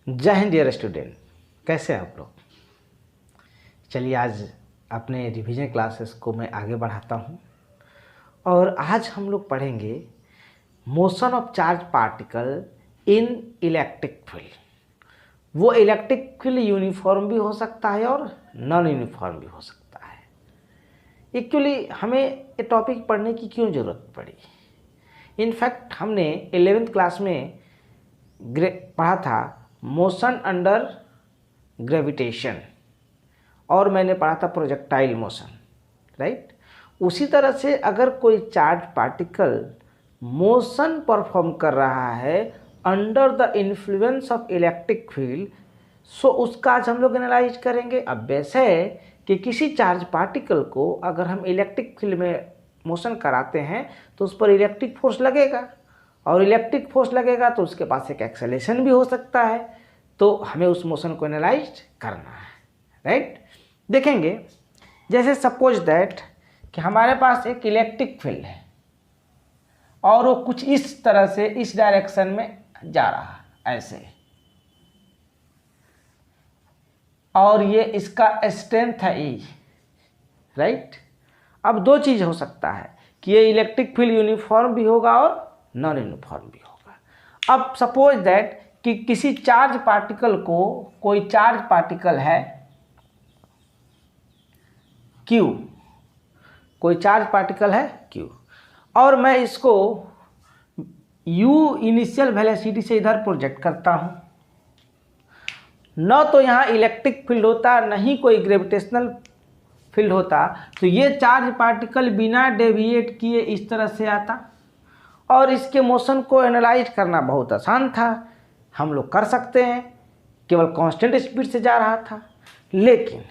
जय Hind dear student, कैसे हैं आप लोग। चलिए आज अपने रिवीजन क्लासेस को मैं आगे बढ़ाता हूं और आज हम लोग पढ़ेंगे motion of charge particle in electric field. वो इलेक्ट्रिक फील्ड यूनिफॉर्म भी हो सकता है और नॉन यूनिफॉर्म भी हो सकता है। एक्चुअली हमें ये टॉपिक पढ़ने की क्यों ज़रूरत पड़ी। इनफैक्ट हमने 11th क्लास में पढ़ा था मोशन अंडर ग्रेविटेशन और मैंने पढ़ा था प्रोजेक्टाइल मोशन, राइट। उसी तरह से अगर कोई चार्ज पार्टिकल मोशन परफॉर्म कर रहा है under the influence of electric field, so उसका आज हम लोग एनालाइज करेंगे। अब वैसे है कि किसी चार्ज पार्टिकल को अगर हम इलेक्ट्रिक फील्ड में मोशन कराते हैं तो उस पर इलेक्ट्रिक फोर्स लगेगा और इलेक्ट्रिक फोर्स लगेगा तो उसके पास एक एक्सेलेरेशन भी हो सकता है, तो हमें उस मोशन को एनालाइज करना है, राइट। देखेंगे जैसे सपोज दैट कि हमारे पास एक इलेक्ट्रिक फील्ड है और वो कुछ इस तरह से इस डायरेक्शन में जा रहा है ऐसे, और ये इसका स्ट्रेंथ है E, राइट। अब दो चीज़ हो सकता है कि ये इलेक्ट्रिक फील्ड यूनिफॉर्म भी होगा और नॉन यूनिफॉर्म भी होगा। अब सपोज दैट कि किसी चार्ज पार्टिकल को, कोई चार्ज पार्टिकल है Q, कोई चार्ज पार्टिकल है Q, और मैं इसको U इनिशियल वेलोसिटी से इधर प्रोजेक्ट करता हूं। न तो यहाँ इलेक्ट्रिक फील्ड होता, न ही कोई ग्रेविटेशनल फील्ड होता, तो ये चार्ज पार्टिकल बिना डेविएट किए इस तरह से आता और इसके मोशन को एनालाइज करना बहुत आसान था, हम लोग कर सकते हैं, केवल कांस्टेंट स्पीड से जा रहा था। लेकिन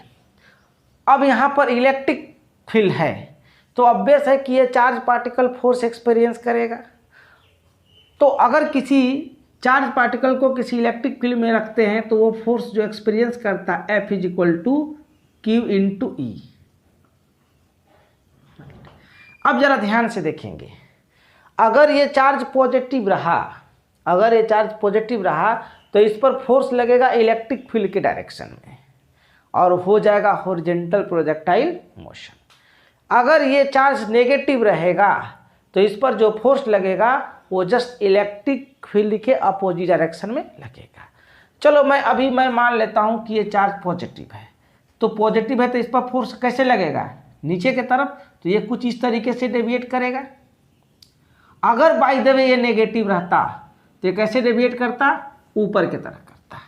अब यहाँ पर इलेक्ट्रिक फील्ड है तो ऑब्वियस है कि ये चार्ज पार्टिकल फोर्स एक्सपीरियंस करेगा। तो अगर किसी चार्ज पार्टिकल को किसी इलेक्ट्रिक फील्ड में रखते हैं तो वो फोर्स जो एक्सपीरियंस करता है F = Q × E। अब जरा ध्यान से देखेंगे, अगर ये चार्ज पॉजिटिव रहा, अगर ये चार्ज पॉजिटिव रहा तो इस पर फोर्स लगेगा इलेक्ट्रिक फील्ड के डायरेक्शन में और हो जाएगा हॉरिजॉन्टल प्रोजेक्टाइल मोशन। अगर ये चार्ज नेगेटिव रहेगा तो इस पर जो फोर्स लगेगा वो जस्ट इलेक्ट्रिक फील्ड के अपोजिट डायरेक्शन में लगेगा। चलो मैं मान लेता हूँ कि ये चार्ज पॉजिटिव है, तो पॉजिटिव है तो इस पर फोर्स कैसे लगेगा, नीचे की तरफ, तो ये कुछ इस तरीके से डेविएट करेगा। अगर बाय द वे ये नेगेटिव रहता तो ये कैसे डेविएट करता, ऊपर की तरफ करता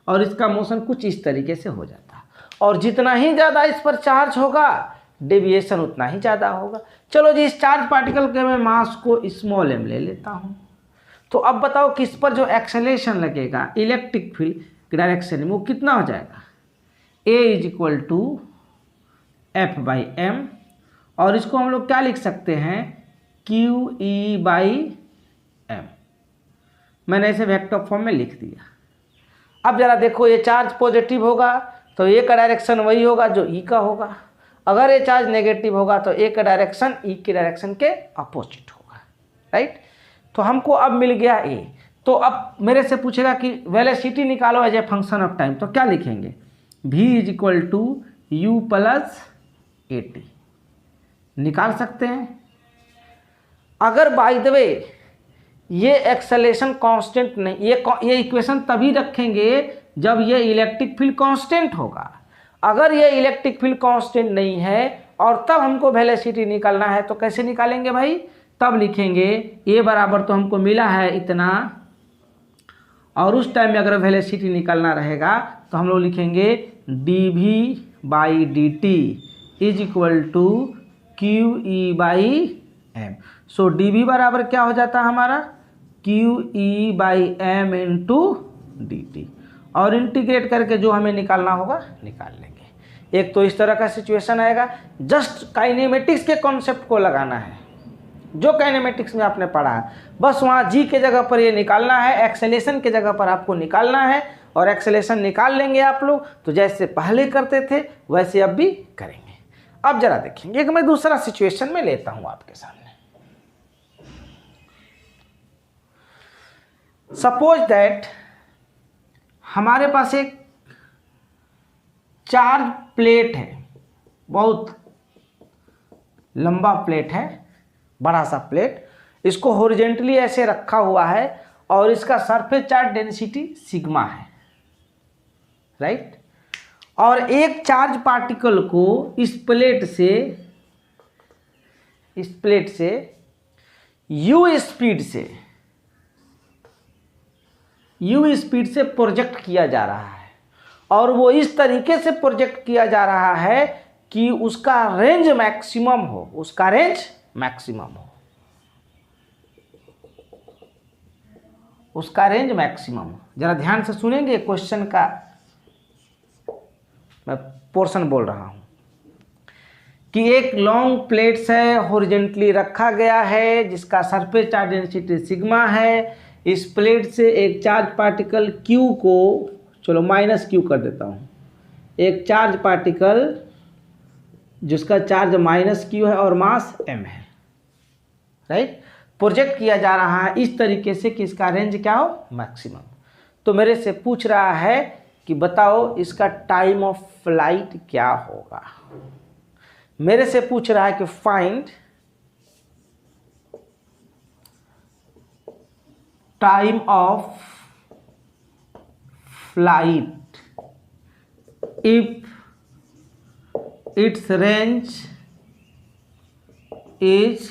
और इसका मोशन कुछ इस तरीके से हो जाता, और जितना ही ज़्यादा इस पर चार्ज होगा डेविएशन उतना ही ज़्यादा होगा। चलो जी, इस चार्ज पार्टिकल के मैं मास को स्मॉल m ले लेता हूँ। तो अब बताओ कि इस पर जो एक्सेलेरेशन लगेगा इलेक्ट्रिक फील्ड की डायरेक्शन में वो कितना हो जाएगा, A = F/m, और इसको हम लोग क्या लिख सकते हैं, QE/m। मैंने इसे वेक्टर फॉर्म में लिख दिया। अब जरा देखो, ये चार्ज पॉजिटिव होगा तो ए का डायरेक्शन वही होगा जो E का होगा, अगर ये चार्ज नेगेटिव होगा तो ए का डायरेक्शन E के डायरेक्शन के अपोजिट होगा, राइट। तो हमको अब मिल गया A। तो अब मेरे से पूछेगा कि वेलोसिटी निकालो as a function of time, तो क्या लिखेंगे, V = U + AT निकाल सकते हैं। अगर बाय द वे ये एक्सेलेरेशन कांस्टेंट नहीं, ये इक्वेशन तभी रखेंगे जब ये इलेक्ट्रिक फील्ड कांस्टेंट होगा। अगर ये इलेक्ट्रिक फील्ड कांस्टेंट नहीं है और तब हमको वेलोसिटी निकालना है तो कैसे निकालेंगे भाई, तब लिखेंगे A बराबर तो हमको मिला है इतना, और उस टाइम में अगर वेलोसिटी निकालना रहेगा तो हम लोग लिखेंगे dV/dt = QE/m। सो dV बराबर क्या हो जाता है हमारा, QE/m × dt, और इंटीग्रेट करके जो हमें निकालना होगा निकाल लेंगे। एक तो इस तरह का सिचुएशन आएगा, जस्ट काइनेमेटिक्स के कॉन्सेप्ट को लगाना है, जो काइनेमेटिक्स में आपने पढ़ा है, बस वहाँ G के जगह पर ये निकालना है, एक्सेलेरेशन के जगह पर आपको निकालना है, और एक्सेलेरेशन निकाल लेंगे आप लोग तो जैसे पहले करते थे वैसे अब भी करेंगे। अब जरा देखेंगे, एक मैं दूसरा सिचुएशन में लेता हूँ आपके सामने। सपोज दैट हमारे पास एक चार्ज प्लेट है, बहुत लंबा प्लेट है, बड़ा सा प्लेट, इसको हॉरिजॉन्टली ऐसे रखा हुआ है और इसका सरफेस चार्ज डेंसिटी सिग्मा है, राइट। और एक चार्ज पार्टिकल को इस प्लेट से u स्पीड से प्रोजेक्ट किया जा रहा है, और वो इस तरीके से प्रोजेक्ट किया जा रहा है कि उसका रेंज मैक्सिमम हो, जरा ध्यान से सुनेंगे, क्वेश्चन का मैं पोर्शन बोल रहा हूं कि एक लॉन्ग प्लेट्स है, हॉरिजॉन्टली रखा गया है, जिसका सरफेस चार्ज डेंसिटी सिग्मा है। इस प्लेट से एक चार्ज पार्टिकल Q को, चलो -Q कर देता हूँ, एक चार्ज पार्टिकल जिसका चार्ज -Q है और मास m है, राइट, प्रोजेक्ट किया जा रहा है इस तरीके से कि इसका रेंज क्या हो, मैक्सिमम। तो मेरे से पूछ रहा है कि बताओ इसका टाइम ऑफ फ्लाइट क्या होगा। मेरे से पूछ रहा है कि find time of flight if it's range is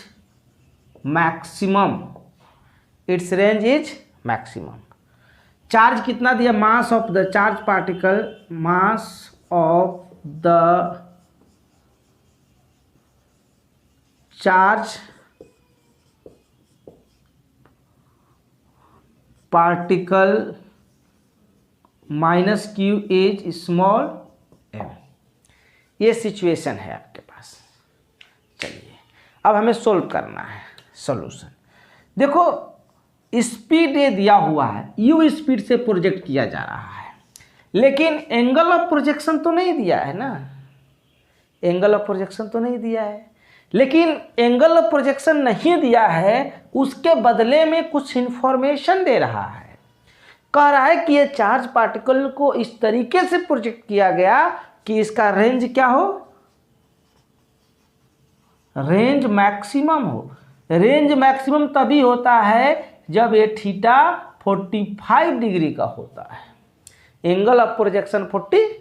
maximum, charge कितना दिया, mass of the charge particle, mass of the charge particle -Q is small m। ये सिचुएशन है आपके पास। चलिए अब हमें सोल्व करना है सॉल्यूशन। देखो स्पीड ये दिया हुआ है, u स्पीड से प्रोजेक्ट किया जा रहा है, लेकिन एंगल ऑफ प्रोजेक्शन तो नहीं दिया है ना, लेकिन एंगल ऑफ प्रोजेक्शन नहीं दिया है, उसके बदले में कुछ इंफॉर्मेशन दे रहा है। कह रहा है कि ये चार्ज पार्टिकल को इस तरीके से प्रोजेक्ट किया गया कि इसका रेंज क्या हो, रेंज मैक्सिमम हो। रेंज मैक्सिमम तभी होता है जब ये थीटा 45 डिग्री का होता है, एंगल ऑफ प्रोजेक्शन 40।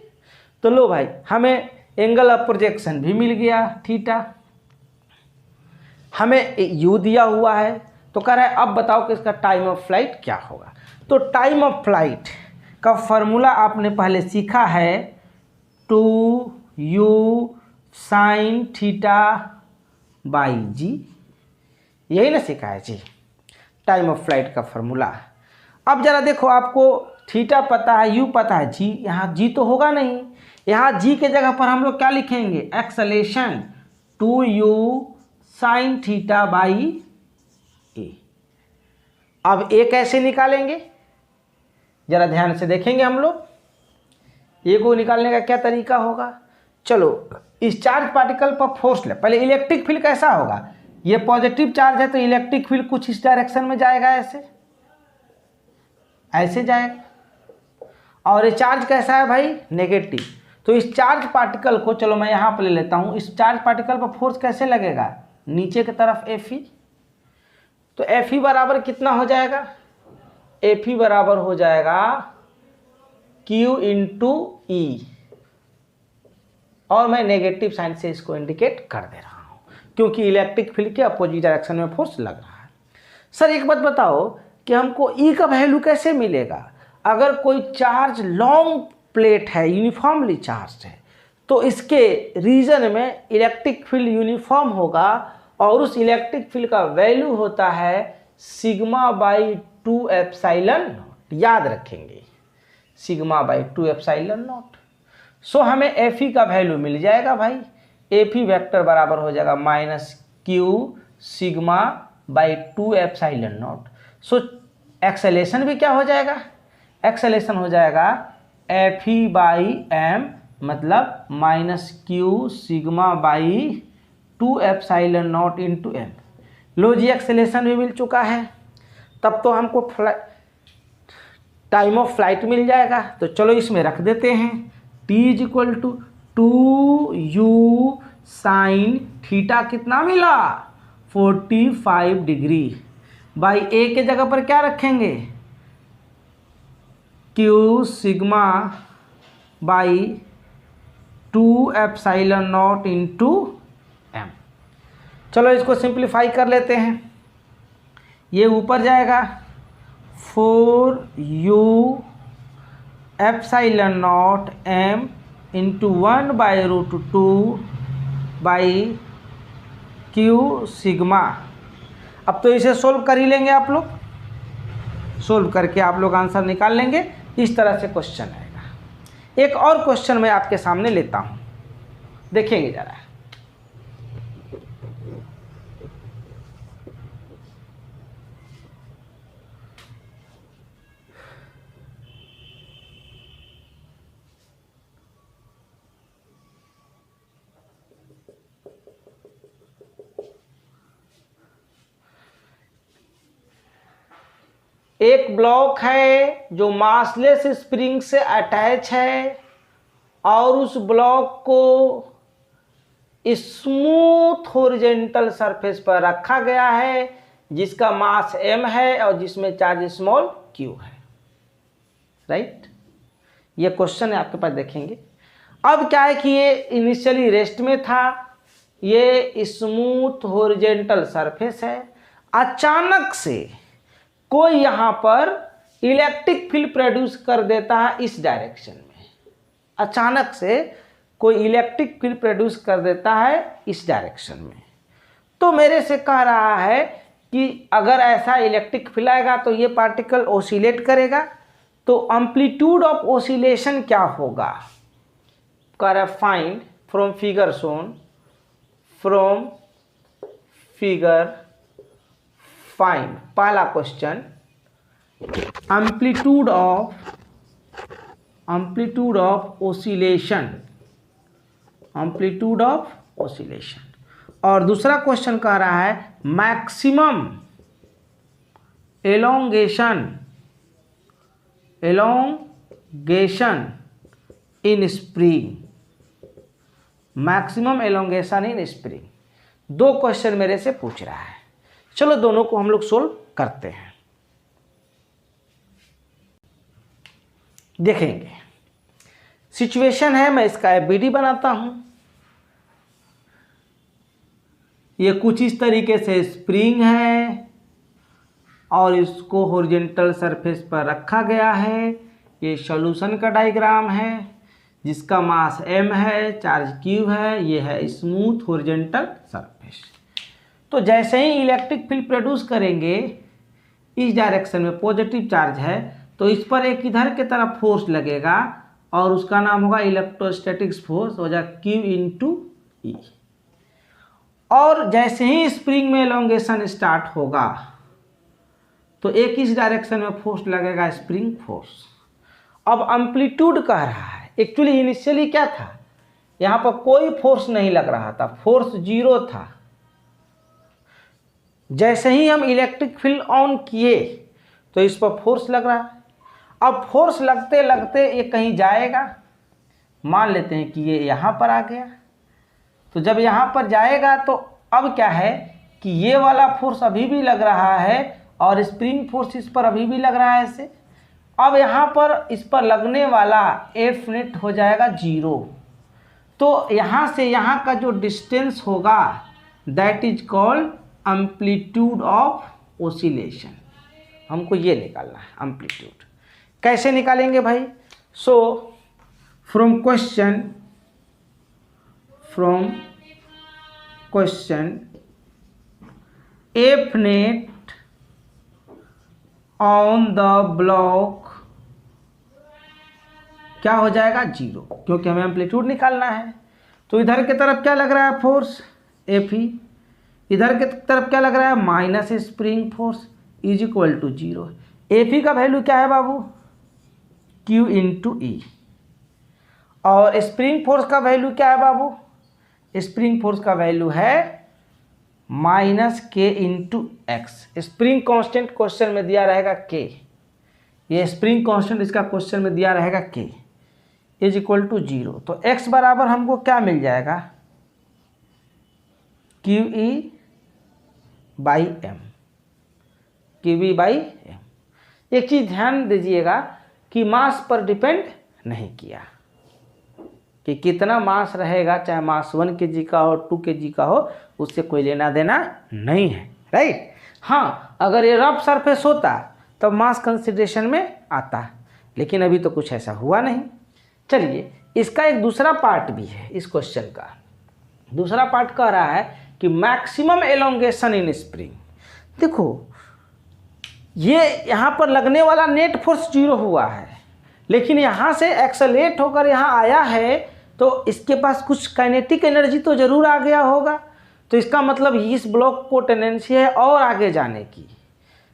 तो लो भाई, हमें एंगल ऑफ प्रोजेक्शन भी मिल गया थीटा, हमें u दिया हुआ है। तो कह रहा है अब बताओ कि इसका टाइम ऑफ फ्लाइट क्या होगा। तो टाइम ऑफ फ्लाइट का फॉर्मूला आपने पहले सीखा है, 2u sin θ/g, यही ना सीखा है जी, टाइम ऑफ फ्लाइट का फॉर्मूला। अब जरा देखो, आपको थीटा पता है, u पता है, जी यहाँ g तो होगा नहीं, यहाँ g के जगह पर हम लोग क्या लिखेंगे, एक्सेलेरेशन 2u sin θ/a। अब a कैसे निकालेंगे, जरा ध्यान से देखेंगे हम लोग। a को निकालने का क्या तरीका होगा, चलो इस चार्ज पार्टिकल पर फोर्स ले। पहले इलेक्ट्रिक फील्ड कैसा होगा, ये पॉजिटिव चार्ज है तो इलेक्ट्रिक फील्ड कुछ इस डायरेक्शन में जाएगा, ऐसे जाएगा। और ये चार्ज कैसा है भाई, नेगेटिव। तो इस चार्ज पार्टिकल को, चलो मैं यहाँ पर ले लेता हूँ, इस चार्ज पार्टिकल पर फोर्स कैसे लगेगा, नीचे की तरफ Fe। तो Fe बराबर कितना हो जाएगा, Fe बराबर हो जाएगा Q इंटू E, और मैं नेगेटिव साइन से इसको इंडिकेट कर दे रहा हूँ क्योंकि इलेक्ट्रिक फील्ड के अपोजिट डायरेक्शन में फोर्स लग रहा है। सर एक बात बताओ कि हमको E का वैल्यू कैसे मिलेगा। अगर कोई चार्ज लॉन्ग प्लेट है, यूनिफॉर्मली चार्ज है, तो इसके रीजन में इलेक्ट्रिक फील्ड यूनिफॉर्म होगा और उस इलेक्ट्रिक फील्ड का वैल्यू होता है σ/2 एप्सिलॉन नॉट। याद रखेंगे, σ/2 एप्सिलॉन नॉट। सो हमें Fe का वैल्यू मिल जाएगा भाई, Fe वेक्टर बराबर हो जाएगा -Q σ/2 epsilon naught. So acceleration भी क्या हो जाएगा, एक्सेलेरेशन हो जाएगा Fe/m, मतलब -Q σ/2 epsilon naught into m। लो जी, एक्सेलेरेशन भी मिल चुका है। तब तो हमको टाइम ऑफ फ्लाइट मिल जाएगा। तो चलो इसमें रख देते हैं t is equal to 2u sine theta कितना मिला 45 डिग्री बाई a के जगह पर क्या रखेंगे q sigma by 2 epsilon naught into m। चलो इसको सिंप्लीफाई कर लेते हैं, ये ऊपर जाएगा 4u epsilon not m into 1/√2 by q sigma. अब तो इसे सोल्व कर ही लेंगे आप लोग, सोल्व करके आप लोग आंसर निकाल लेंगे। इस तरह से क्वेश्चन आएगा। एक और क्वेश्चन मैं आपके सामने लेता हूँ, देखेंगे जरा। एक ब्लॉक है जो मासलेस स्प्रिंग से अटैच है और उस ब्लॉक को स्मूथ हॉरिजॉन्टल सरफेस पर रखा गया है जिसका मास m है और जिसमें चार्ज स्मॉल q है। राइट, ये क्वेश्चन है आपके पास, देखेंगे। अब क्या है कि ये इनिशियली रेस्ट में था, ये स्मूथ हॉरिजॉन्टल सरफेस है, अचानक से कोई यहाँ पर इलेक्ट्रिक फील्ड प्रोड्यूस कर देता है इस डायरेक्शन में, अचानक से कोई इलेक्ट्रिक फील्ड प्रोड्यूस कर देता है इस डायरेक्शन में। तो मेरे से कह रहा है कि अगर ऐसा इलेक्ट्रिक फील्ड आएगा तो ये पार्टिकल ओसिलेट करेगा, तो एम्पलीट्यूड ऑफ ओसिलेशन क्या होगा। कह रहा है find from figure shown, from figure find. पहला question, amplitude of oscillation, amplitude of oscillation. और दूसरा क्वेश्चन कह रहा है maximum elongation in spring, maximum elongation in spring. दो क्वेश्चन मेरे से पूछ रहा है। चलो दोनों को हम लोग सोल्व करते हैं, देखेंगे। सिचुएशन है, मैं इसका एबीडी बनाता हूं। ये कुछ इस तरीके से स्प्रिंग है और इसको हॉरिजॉन्टल सरफेस पर रखा गया है। ये सॉल्यूशन का डायग्राम है जिसका मास m है, चार्ज q है, ये है स्मूथ हॉरिजॉन्टल सरफेस। तो जैसे ही इलेक्ट्रिक फील्ड प्रोड्यूस करेंगे इस डायरेक्शन में पॉजिटिव चार्ज है, तो इस पर एक इधर की तरफ फोर्स लगेगा और उसका नाम होगा इलेक्ट्रोस्टैटिक्स फोर्स, हो जाएगा Q इंटू ई। और जैसे ही स्प्रिंग में एलोंगेशन स्टार्ट होगा तो एक इस डायरेक्शन में फोर्स लगेगा, स्प्रिंग फोर्स। अब एम्पलीट्यूड कह रहा है, एक्चुअली इनिशियली क्या था, यहाँ पर कोई फोर्स नहीं लग रहा था, फोर्स 0 था। जैसे ही हम इलेक्ट्रिक फील्ड ऑन किए तो इस पर फोर्स लग रहा है। अब फोर्स लगते लगते ये कहीं जाएगा, मान लेते हैं कि ये यहाँ पर आ गया। तो जब यहाँ पर जाएगा तो अब क्या है कि ये वाला फोर्स अभी भी लग रहा है और स्प्रिंग फोर्स इस पर अभी भी लग रहा है ऐसे। अब यहाँ पर इस पर लगने वाला एफ नेट हो जाएगा 0। तो यहाँ से यहाँ का जो डिस्टेंस होगा that is called amplitude of oscillation. हमको ये निकालना है एम्पलीट्यूड। कैसे निकालेंगे भाई? So from question F net on the block क्या हो जाएगा 0, क्योंकि हमें एम्पलीट्यूड निकालना है। तो इधर की तरफ क्या लग रहा है फोर्स एफ ई, इधर की तरफ क्या लग रहा है minus spring force is equal to 0। F E का वैल्यू क्या है बाबू Q इंटू ई, और स्प्रिंग फोर्स का वैल्यू क्या है बाबू? स्प्रिंग फोर्स का वैल्यू है minus K into x. Spring constant question में दिया रहेगा K, ये स्प्रिंग कांस्टेंट इसका क्वेश्चन में दिया रहेगा के इज इक्वल टू 0, तो x बराबर हमको क्या मिल जाएगा, Q E by M, Q E by M. एक चीज़ ध्यान दीजिएगा कि मास पर डिपेंड नहीं किया कि कितना मास रहेगा, चाहे मास 1 kg का हो 2 kg का हो, उससे कोई लेना देना नहीं है, राइट। हाँ, अगर ये रफ सरफेस होता तब मास कंसिडरेशन में आता, लेकिन अभी तो कुछ ऐसा हुआ नहीं। चलिए, इसका एक दूसरा पार्ट भी है। इस क्वेश्चन का दूसरा पार्ट कह रहा है कि मैक्सिमम एलोंगेशन इन स्प्रिंग। देखो, ये यहाँ पर लगने वाला नेट फोर्स 0 हुआ है, लेकिन यहाँ से एक्सेलरेट होकर यहाँ आया है, तो इसके पास कुछ काइनेटिक एनर्जी तो ज़रूर आ गया होगा। तो इसका मतलब इस ब्लॉक को टेंडेंसी है और आगे जाने की।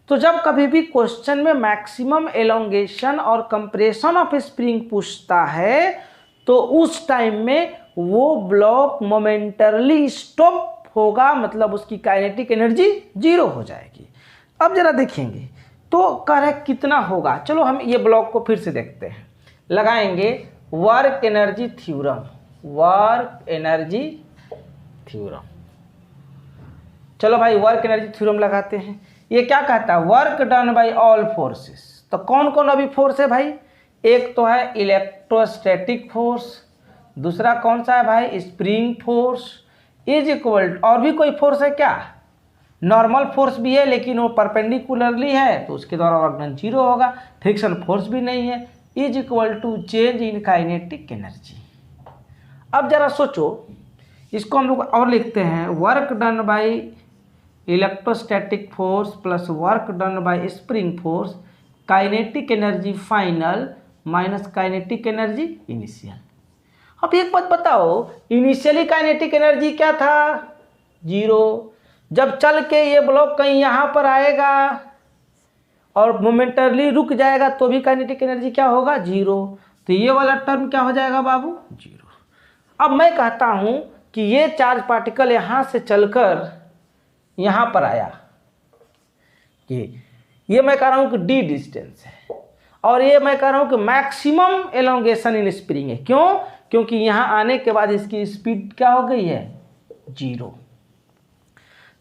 तो जब कभी भी क्वेश्चन में मैक्सिमम एलोंगेशन और कंप्रेशन ऑफ स्प्रिंग पूछता है, तो उस टाइम में वो ब्लॉक मोमेंटरली स्टॉप होगा, मतलब उसकी काइनेटिक एनर्जी 0 हो जाएगी। अब जरा देखेंगे तो कह रहे कितना होगा। चलो हम ये ब्लॉक को फिर से देखते हैं, लगाएंगे work energy theorem, work energy theorem. चलो भाई, वर्क एनर्जी थ्योरम लगाते हैं। ये क्या कहता है, work done bye all forces. तो कौन कौन अभी फोर्स है भाई, एक तो है इलेक्ट्रोस्टैटिक फोर्स, दूसरा कौन सा है भाई, स्प्रिंग फोर्स इज इक्वल, और भी कोई फोर्स है क्या, नॉर्मल फोर्स भी है लेकिन वो परपेंडिकुलरली है तो उसके द्वारा वर्क डन 0 होगा, फ्रिक्शन फोर्स भी नहीं है, is equal to change in kinetic energy. अब जरा सोचो, इसको हम लोग और लिखते हैं, work done by electrostatic force plus work done by spring force, kinetic energy final minus kinetic energy initial. अब एक बात बताओ, इनिशियली काइनेटिक एनर्जी क्या था, 0। जब चल के ये ब्लॉक कहीं यहाँ पर आएगा और मोमेंटरली रुक जाएगा तो भी काइनेटिक एनर्जी क्या होगा, 0। तो ये वाला टर्म क्या हो जाएगा बाबू, 0। अब मैं कहता हूँ कि ये चार्ज पार्टिकल यहाँ से चलकर यहाँ पर आया, ये मैं कह रहा हूँ कि d डिस्टेंस है, और ये मैं कह रहा हूँ कि मैक्सिमम एलोंगेशन इन स्प्रिंग है। क्यों, क्योंकि यहाँ आने के बाद इसकी स्पीड क्या हो गई है, 0।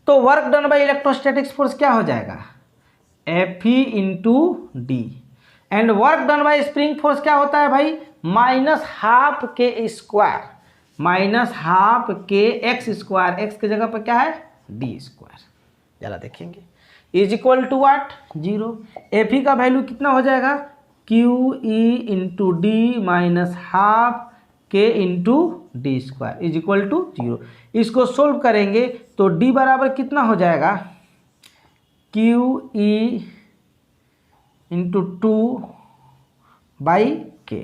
तो work done bye electrostatics force क्या हो जाएगा, Fe into D, and work done by spring force क्या होता है भाई, -12 k square, -12 k x square, x की जगह पर क्या है d स्क्वायर। जरा देखेंगे, is equal to what, 0। Fe का वैल्यू कितना हो जाएगा, Q e into d minus half k into d square is equal to 0। इसको सोल्व करेंगे तो d बराबर कितना हो जाएगा, क्यू ई इंटू 2 बाई के,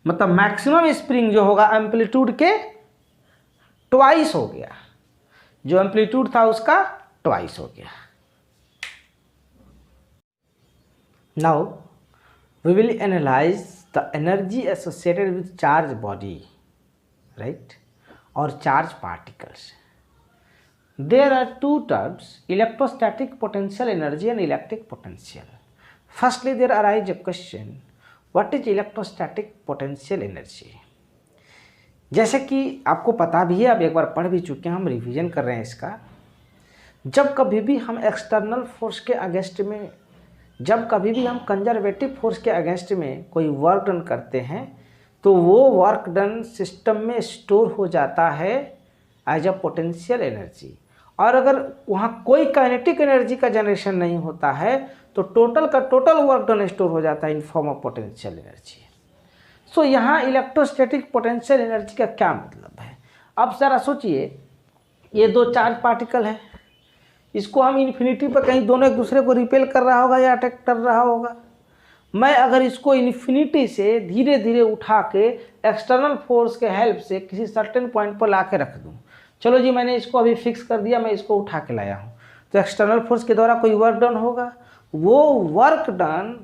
मतलब मैक्सिमम स्प्रिंग जो होगा एम्पलीट्यूड के ट्वाइस हो गया, जो एम्पलीट्यूड था उसका ट्वाइस हो गया। Now we will analyse the energy associated with charge body, right, or charge particles. There are two terms, electrostatic potential energy and electric potential. Firstly, there arises a question, what is electrostatic potential energy? जैसे कि आपको पता भी है, अब एक बार पढ़ भी चुके हैं, हम रिवीजन कर रहे हैं इसका। जब कभी भी हम एक्सटर्नल फोर्स के अगेंस्ट में, जब कभी भी हम कंजर्वेटिव फोर्स के अगेंस्ट में कोई वर्क डन करते हैं, तो वो वर्क डन सिस्टम में स्टोर हो जाता है एज अ पोटेंशियल एनर्जी, और अगर वहाँ कोई काइनेटिक एनर्जी का जनरेशन नहीं होता है तो टोटल का टोटल वर्क डन स्टोर हो जाता है in form of potential energy. So यहाँ इलेक्ट्रोस्टैटिक पोटेंशियल एनर्जी का क्या मतलब है। अब ज़रा सोचिए, ये दो चार्ज पार्टिकल है, इसको हम इन्फिनिटी पर कहीं दोनों एक दूसरे को रिपेल कर रहा होगा या अटैक कर रहा होगा। मैं अगर इसको इन्फिनिटी से धीरे धीरे उठा के एक्सटर्नल फोर्स के हेल्प से किसी सर्टेन पॉइंट पर ला के रख दूँ, चलो जी मैंने इसको अभी फिक्स कर दिया, मैं इसको उठा के लाया हूँ, तो एक्सटर्नल फोर्स के द्वारा कोई वर्क डन होगा, वो work done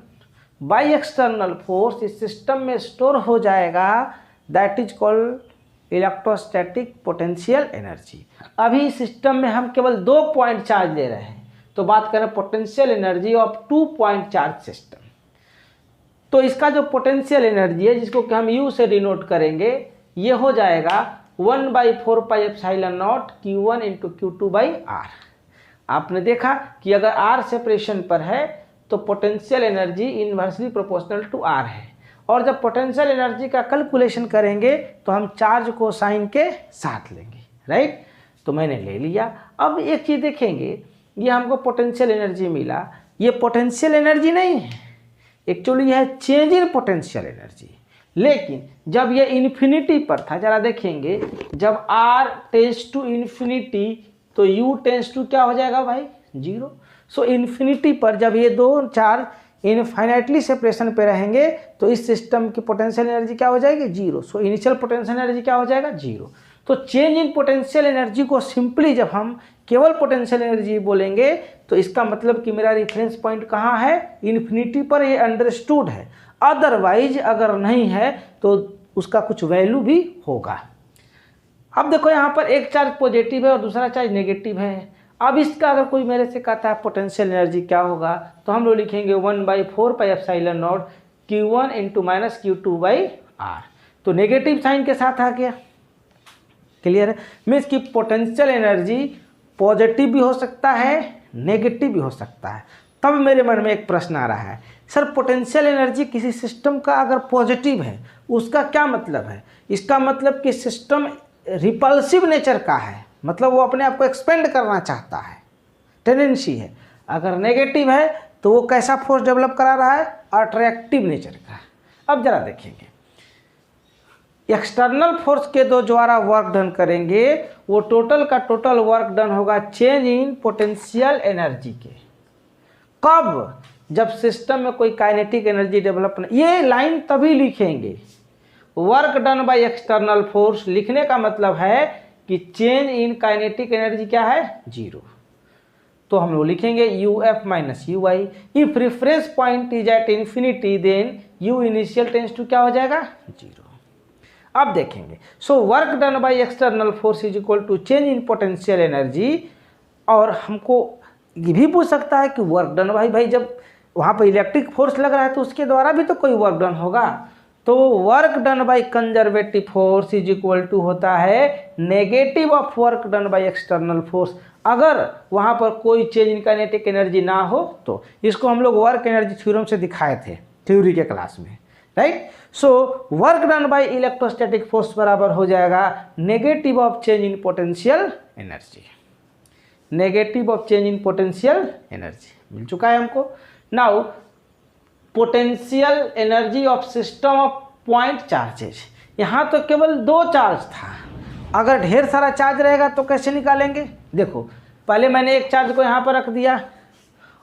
by external force इस सिस्टम में स्टोर हो जाएगा, that is called electrostatic potential energy. अभी सिस्टम में हम केवल 2 पॉइंट चार्ज ले रहे हैं, तो बात करें potential energy of 2 point charge system. तो इसका जो पोटेंशियल एनर्जी है जिसको कि हम U से डिनोट करेंगे, ये हो जाएगा 1/4 pi epsilon not Q1 into Q2/R। आपने देखा कि अगर R सेपरेशन पर है तो potential energy inversely proportional to R है, और जब पोटेंशियल एनर्जी का कैलकुलेशन करेंगे तो हम चार्ज को साइन के साथ लेंगे, राइट। तो मैंने ले लिया। अब एक चीज़ देखेंगे, ये हमको पोटेंशियल एनर्जी मिला, ये पोटेंशियल एनर्जी नहीं है, एक्चुअली यह है चेंज इन पोटेंशियल एनर्जी। लेकिन जब ये इन्फिनिटी पर था, जरा देखेंगे, जब R टेंस टू इन्फिनिटी तो U टेंस टू क्या हो जाएगा भाई, 0। सो इन्फिनिटी पर जब ये दो चार्ज इनफाइनाइटली सेपरेशन पे रहेंगे तो इस सिस्टम की पोटेंशियल एनर्जी क्या हो जाएगी, 0। सो इनिशियल पोटेंशियल एनर्जी क्या हो जाएगा, 0। तो चेंज इन पोटेंशियल एनर्जी को सिंपली जब हम केवल पोटेंशियल एनर्जी बोलेंगे तो इसका मतलब कि मेरा रेफरेंस पॉइंट कहाँ है, इन्फिनिटी पर, ये अंडरस्टूड है। अदरवाइज अगर नहीं है तो उसका कुछ वैल्यू भी होगा। अब देखो यहाँ पर एक चार्ज पॉजिटिव है और दूसरा चार्ज नेगेटिव है। अब इसका अगर कोई मेरे से कहता है पोटेंशियल एनर्जी क्या होगा, तो हम लोग लिखेंगे 1/4 pi epsilon not Q1 into minus Q2/R। तो नेगेटिव साइन के साथ आ गया, क्लियर है। मीन्स की पोटेंशियल एनर्जी पॉजिटिव भी हो सकता है, नेगेटिव भी हो सकता है। तब मेरे मन में एक प्रश्न आ रहा है, सर पोटेंशियल एनर्जी किसी सिस्टम का अगर पॉजिटिव है उसका क्या मतलब है? इसका मतलब कि सिस्टम रिपल्सिव नेचर का है, मतलब वो अपने आप को एक्सपेंड करना चाहता है, टेंडेंसी है। अगर नेगेटिव है तो वो कैसा फोर्स डेवलप करा रहा है, अट्रैक्टिव नेचर का। अब जरा देखेंगे, एक्सटर्नल फोर्स के दो द्वारा वर्क डन करेंगे, वो टोटल का टोटल वर्क डन होगा चेंज इन पोटेंशियल एनर्जी के। कब? जब सिस्टम में कोई काइनेटिक एनर्जी डेवलप नहीं। ये लाइन तभी लिखेंगे, work done by external force लिखने का मतलब है कि चेंज इन काइनेटिक एनर्जी क्या है, 0। तो हम लोग लिखेंगे UF minus UI। If reference point is at infinity then U initial tends to क्या हो जाएगा, 0। अब देखेंगे, so work done by external force is equal to change in potential energy. और हमको ये भी पूछ सकता है कि वर्क डन भाई जब वहाँ पर इलेक्ट्रिक फोर्स लग रहा है तो उसके द्वारा भी तो कोई वर्क डन होगा। तो work done by conservative force is equal to होता है negative of work done by external force, अगर वहाँ पर कोई चेंज इन काइनेटिक एनर्जी ना हो तो। इसको हम लोग वर्क एनर्जी थ्योरम से दिखाए थे थ्योरी के क्लास में, right. So work done by electrostatic force बराबर हो जाएगा negative of change in potential energy, negative of change in potential energy मिल चुका है हमको। Now potential energy of system of point charges, यहाँ तो केवल 2 चार्ज था, अगर ढेर सारा चार्ज रहेगा तो कैसे निकालेंगे? देखो, पहले मैंने एक चार्ज को यहाँ पर रख दिया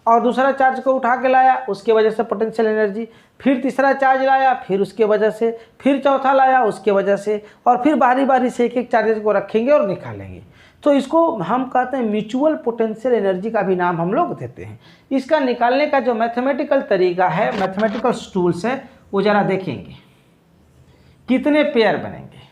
और दूसरा चार्ज को उठा के लाया, उसके वजह से पोटेंशियल एनर्जी, फिर तीसरा चार्ज लाया, फिर उसके वजह से, फिर चौथा लाया उसके वजह से, और फिर बारी बारी से एक एक चार्जेस को रखेंगे और निकालेंगे। तो इसको हम कहते हैं म्यूचुअल पोटेंशियल एनर्जी का भी नाम हम लोग देते हैं। इसका निकालने का जो मैथमेटिकल तरीका है, मैथमेटिकल टूल्स है, वो ज़रा देखेंगे कितने पेयर बनेंगे।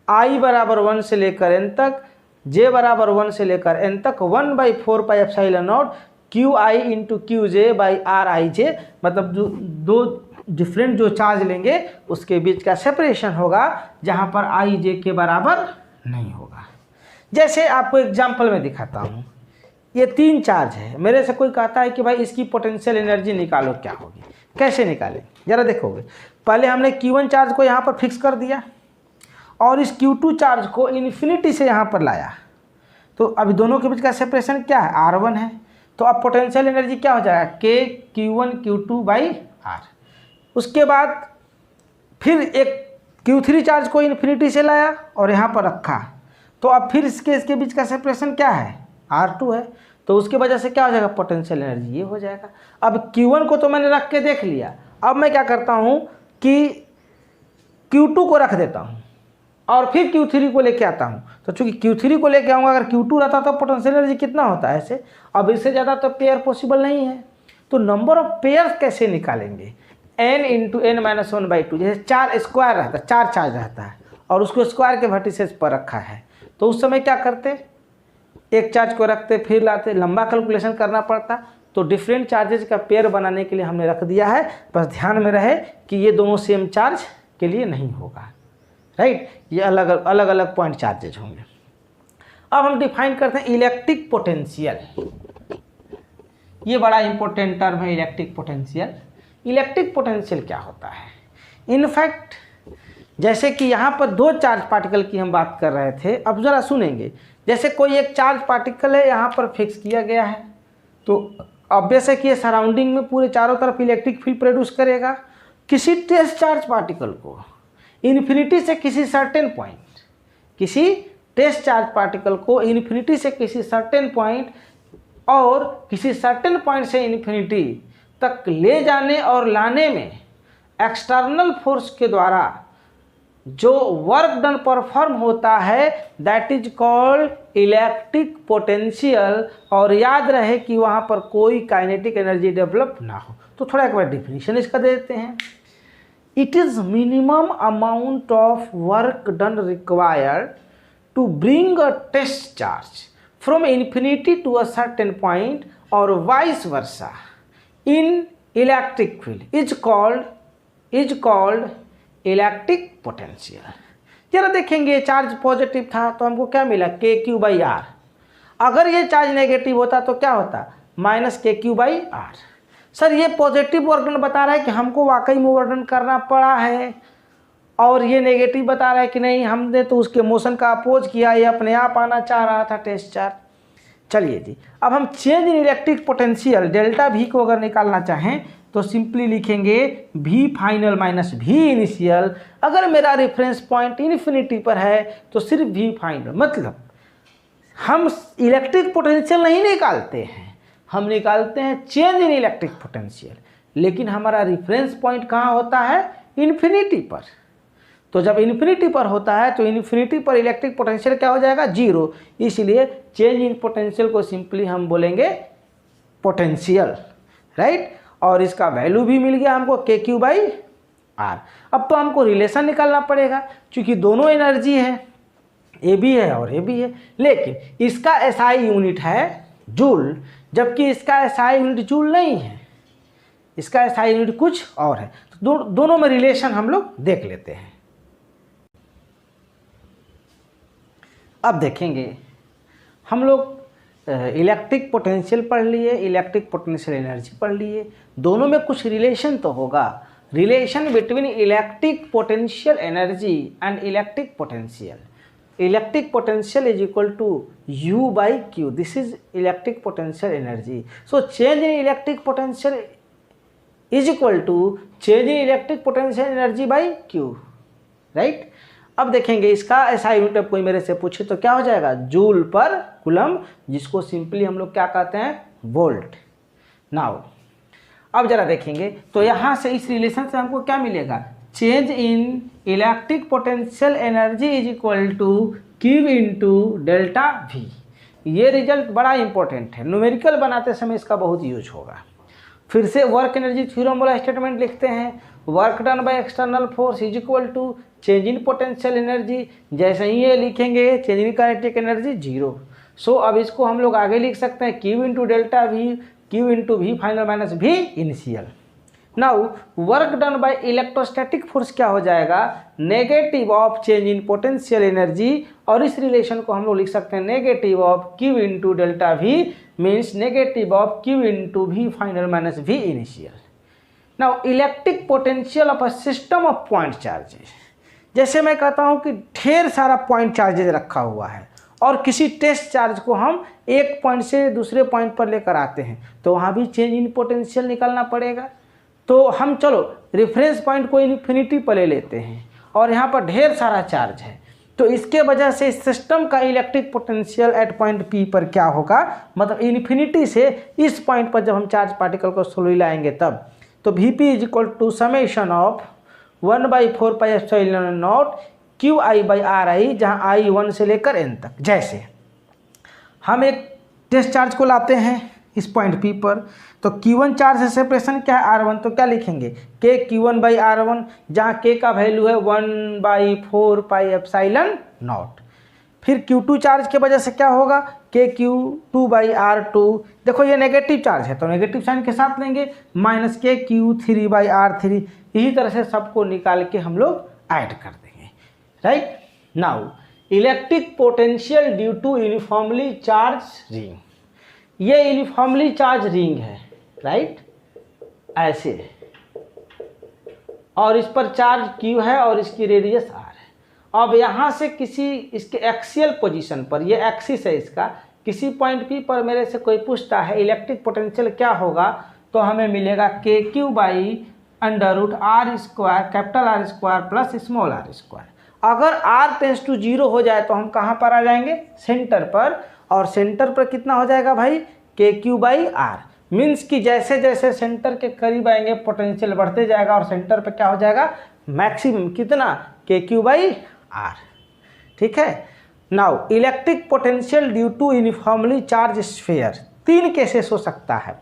I बराबर 1 से लेकर n तक, J बराबर 1 से लेकर n तक 1/4 pi epsilon not QI into QJ by RIJ, मतलब जो दो डिफरेंट जो चार्ज लेंगे उसके बीच का सेपरेशन होगा जहाँ पर IJ के बराबर नहीं होगा। जैसे आपको एग्जाम्पल में दिखाता हूँ, ये 3 चार्ज है, मेरे से कोई कहता है कि भाई इसकी पोटेंशियल एनर्जी निकालो, क्या होगी, कैसे निकालें? जरा देखोगे, पहले हमने Q1 चार्ज को यहाँ पर फिक्स कर दिया और इस Q2 चार्ज को इन्फिनिटी से यहाँ पर लाया, तो अभी दोनों के बीच का सेपरेशन क्या है, R1 है। तो अब पोटेंशियल एनर्जी क्या हो जाएगा, K Q1 Q2/R। उसके बाद फिर एक Q3 चार्ज को इन्फिनिटी से लाया और यहाँ पर रखा, तो अब फिर इसके बीच का सेपरेशन क्या है, R2 है। तो उसकी वजह से क्या हो जाएगा, पोटेंशियल एनर्जी ये हो जाएगा। अब Q1 को तो मैंने रख के देख लिया, अब मैं क्या करता हूँ कि Q2 को रख देता हूँ और फिर Q3 को लेके आता हूँ। तो चूंकि Q3 को लेके आऊँगा, अगर Q2 रहता तो पोटेंशियल एनर्जी कितना होता है ऐसे, अब इससे ज़्यादा तो पेयर पॉसिबल नहीं है। तो नंबर ऑफ पेयर कैसे निकालेंगे, n इंटू n-1/2, जैसे 4 स्क्वायर रहता है, 4 चार्ज रहता है और उसको स्क्वायर के वर्टिसेस पर रखा है, तो उस समय क्या करते, एक चार्ज को रखते फिर लाते, लंबा कैलकुलेशन करना पड़ता। तो डिफरेंट चार्जेज का पेयर बनाने के लिए हमने रख दिया है, बस ध्यान में रहे कि ये दोनों सेम चार्ज के लिए नहीं होगा, राइट, ये अलग अलग पॉइंट चार्जेज होंगे। अब हम डिफाइन करते हैं इलेक्ट्रिक पोटेंशियल। ये बड़ा इंपॉर्टेंट टर्म है इलेक्ट्रिक पोटेंशियल। इलेक्ट्रिक पोटेंशियल क्या होता है? इनफैक्ट जैसे कि यहाँ पर दो चार्ज पार्टिकल की हम बात कर रहे थे, अब ज़रा सुनेंगे। जैसे कोई एक चार्ज पार्टिकल है यहाँ पर फिक्स किया गया है, तो ऑब्वियस है कि ये सराउंडिंग में पूरे चारों तरफ इलेक्ट्रिक फील्ड प्रोड्यूस करेगा। किसी टेस्ट चार्ज पार्टिकल को इन्फिनिटी से किसी सर्टेन पॉइंट, किसी टेस्ट चार्ज पार्टिकल को इन्फिनिटी से किसी सर्टेन पॉइंट और किसी सर्टेन पॉइंट से इन्फिनिटी तक ले जाने और लाने में एक्सटर्नल फोर्स के द्वारा जो वर्क डन परफॉर्म होता है that is called electric potential. और याद रहे कि वहाँ पर कोई काइनेटिक एनर्जी डेवलप ना हो। तो थोड़ा एक बार डिफिनीशन इसका दे देते हैं। It is minimum amount of work done required to bring a test charge from infinity to a certain point और vice versa in electric field is called electric potential. जरा देखेंगे चार्ज पॉजिटिव था तो हमको क्या मिला KQ/R। अगर ये चार्ज नेगेटिव होता तो क्या होता -KQ/R। सर ये पॉजिटिव वर्क बता रहा है कि हमको वाकई में वर्क करना पड़ा है, और ये नेगेटिव बता रहा है कि नहीं, हमने तो उसके मोशन का अपोज किया, ये अपने आप आना चाह रहा था टेस्ट चार्ज। चलिए जी, अब हम change in electric potential delta V को अगर निकालना चाहें तो सिंपली लिखेंगे V final minus V initial. अगर मेरा रेफरेंस पॉइंट इन्फिनिटी पर है तो सिर्फ V फाइनल, मतलब हम इलेक्ट्रिक पोटेंशियल नहीं निकालते हैं, हम निकालते हैं चेंज इन इलेक्ट्रिक पोटेंशियल। लेकिन हमारा रेफरेंस पॉइंट कहाँ होता है? इन्फिनिटी पर। तो जब इन्फिनिटी पर होता है तो इन्फिनिटी पर इलेक्ट्रिक पोटेंशियल क्या हो जाएगा? 0। इसलिए चेंज इन पोटेंशियल को सिंपली हम बोलेंगे पोटेंशियल, राइट। और इसका वैल्यू भी मिल गया हमको KQ/R। अब तो हमको रिलेशन निकालना पड़ेगा, क्योंकि दोनों एनर्जी है, ए भी है और ए भी है, लेकिन इसका SI यूनिट है जूल, जबकि इसका SI यूनिट जूल नहीं है, इसका SI यूनिट कुछ और है। तो दोनों में रिलेशन हम लोग देख लेते हैं। अब देखेंगे हम लोग इलेक्ट्रिक पोटेंशियल पढ़ लिए, इलेक्ट्रिक पोटेंशियल एनर्जी पढ़ लिए, दोनों में कुछ रिलेशन तो होगा। Relation between electric potential energy and electric potential. Electric potential is equal to U/Q, this is electric potential energy. So change in electric potential is equal to change in electric potential energy by Q, right. अब देखेंगे इसका SI unit अब कोई मेरे से पूछे तो क्या हो जाएगा? जूल पर कूलम, जिसको सिंपली हम लोग क्या कहते हैं? वोल्ट। नाउ अब जरा देखेंगे तो यहाँ से इस रिलेशन से हमको क्या मिलेगा? Change in electric potential energy is equal to Q into delta V। ये रिजल्ट बड़ा इंपॉर्टेंट है, न्यूमेरिकल बनाते समय इसका बहुत यूज होगा। फिर से वर्क एनर्जी थ्योरम वाला स्टेटमेंट लिखते हैं, work done by external force is equal to change in potential energy. जैसे ही ये लिखेंगे change in kinetic energy 0। So अब इसको हम लोग आगे लिख सकते हैं Q into delta V, Q into V final minus V initial. Now work done by electrostatic force क्या हो जाएगा? Negative of change in potential energy, और इस रिलेशन को हम लोग लिख सकते हैं negative of Q into delta V means negative of Q into V final minus V initial. Now electric potential of a system of point charges. जैसे मैं कहता हूँ कि ढेर सारा पॉइंट चार्जेस रखा हुआ है और किसी टेस्ट चार्ज को हम एक पॉइंट से दूसरे पॉइंट पर लेकर आते हैं, तो वहाँ भी चेंज इन पोटेंशियल निकालना पड़ेगा। तो हम चलो रेफरेंस पॉइंट को इन्फिनिटी पर ले लेते हैं और यहाँ पर ढेर सारा चार्ज है, तो इसके वजह से सिस्टम का electric potential at point P पर क्या होगा? मतलब इन्फिनिटी से इस पॉइंट पर जब हम चार्ज पार्टिकल को सोल्यूट लाएंगे तब, तो Vp is equal to summation of 1/4πε0 QI/RI, जहाँ I 1 से लेकर N तक। जैसे हम एक टेस्ट चार्ज को लाते हैं इस पॉइंट P पर, तो Q1 चार्ज से सेपरेशन क्या है? R1, तो क्या लिखेंगे? KQ1/R1, जहाँ K का वैल्यू है 1/4πε0। फिर Q2 चार्ज के वजह से क्या होगा? KQ2/R2, देखो ये नेगेटिव चार्ज है तो नेगेटिव साइन के साथ लेंगे, -KQ3/R3, इसी तरह से सबको निकाल के हम लोग ऐड कर देंगे, right. Now electric potential due to uniformly charge ring, ये यूनिफॉर्मली चार्ज रिंग है, राइट, ऐसे, और इस पर चार्ज Q है और इसकी रेडियस R है। अब यहाँ से किसी इसके एक्सियल पोजीशन पर, ये एक्सिस है इसका, किसी पॉइंट P पर मेरे से कोई पूछता है इलेक्ट्रिक पोटेंशियल क्या होगा, तो हमें मिलेगा KQ/√R² capital R square plus small r square. अगर R टेंस टू 0 हो जाए तो हम कहाँ पर आ जाएंगे, सेंटर पर, और सेंटर पर कितना हो जाएगा भाई, KQ/R, मीन्स कि जैसे जैसे सेंटर के करीब आएंगे पोटेंशियल बढ़ते जाएगा और सेंटर पर क्या हो जाएगा, मैक्सिमम कितना, KQ/R, ठीक है। Now electric potential due to uniformly charge sphere, 3 cases हो सकता है,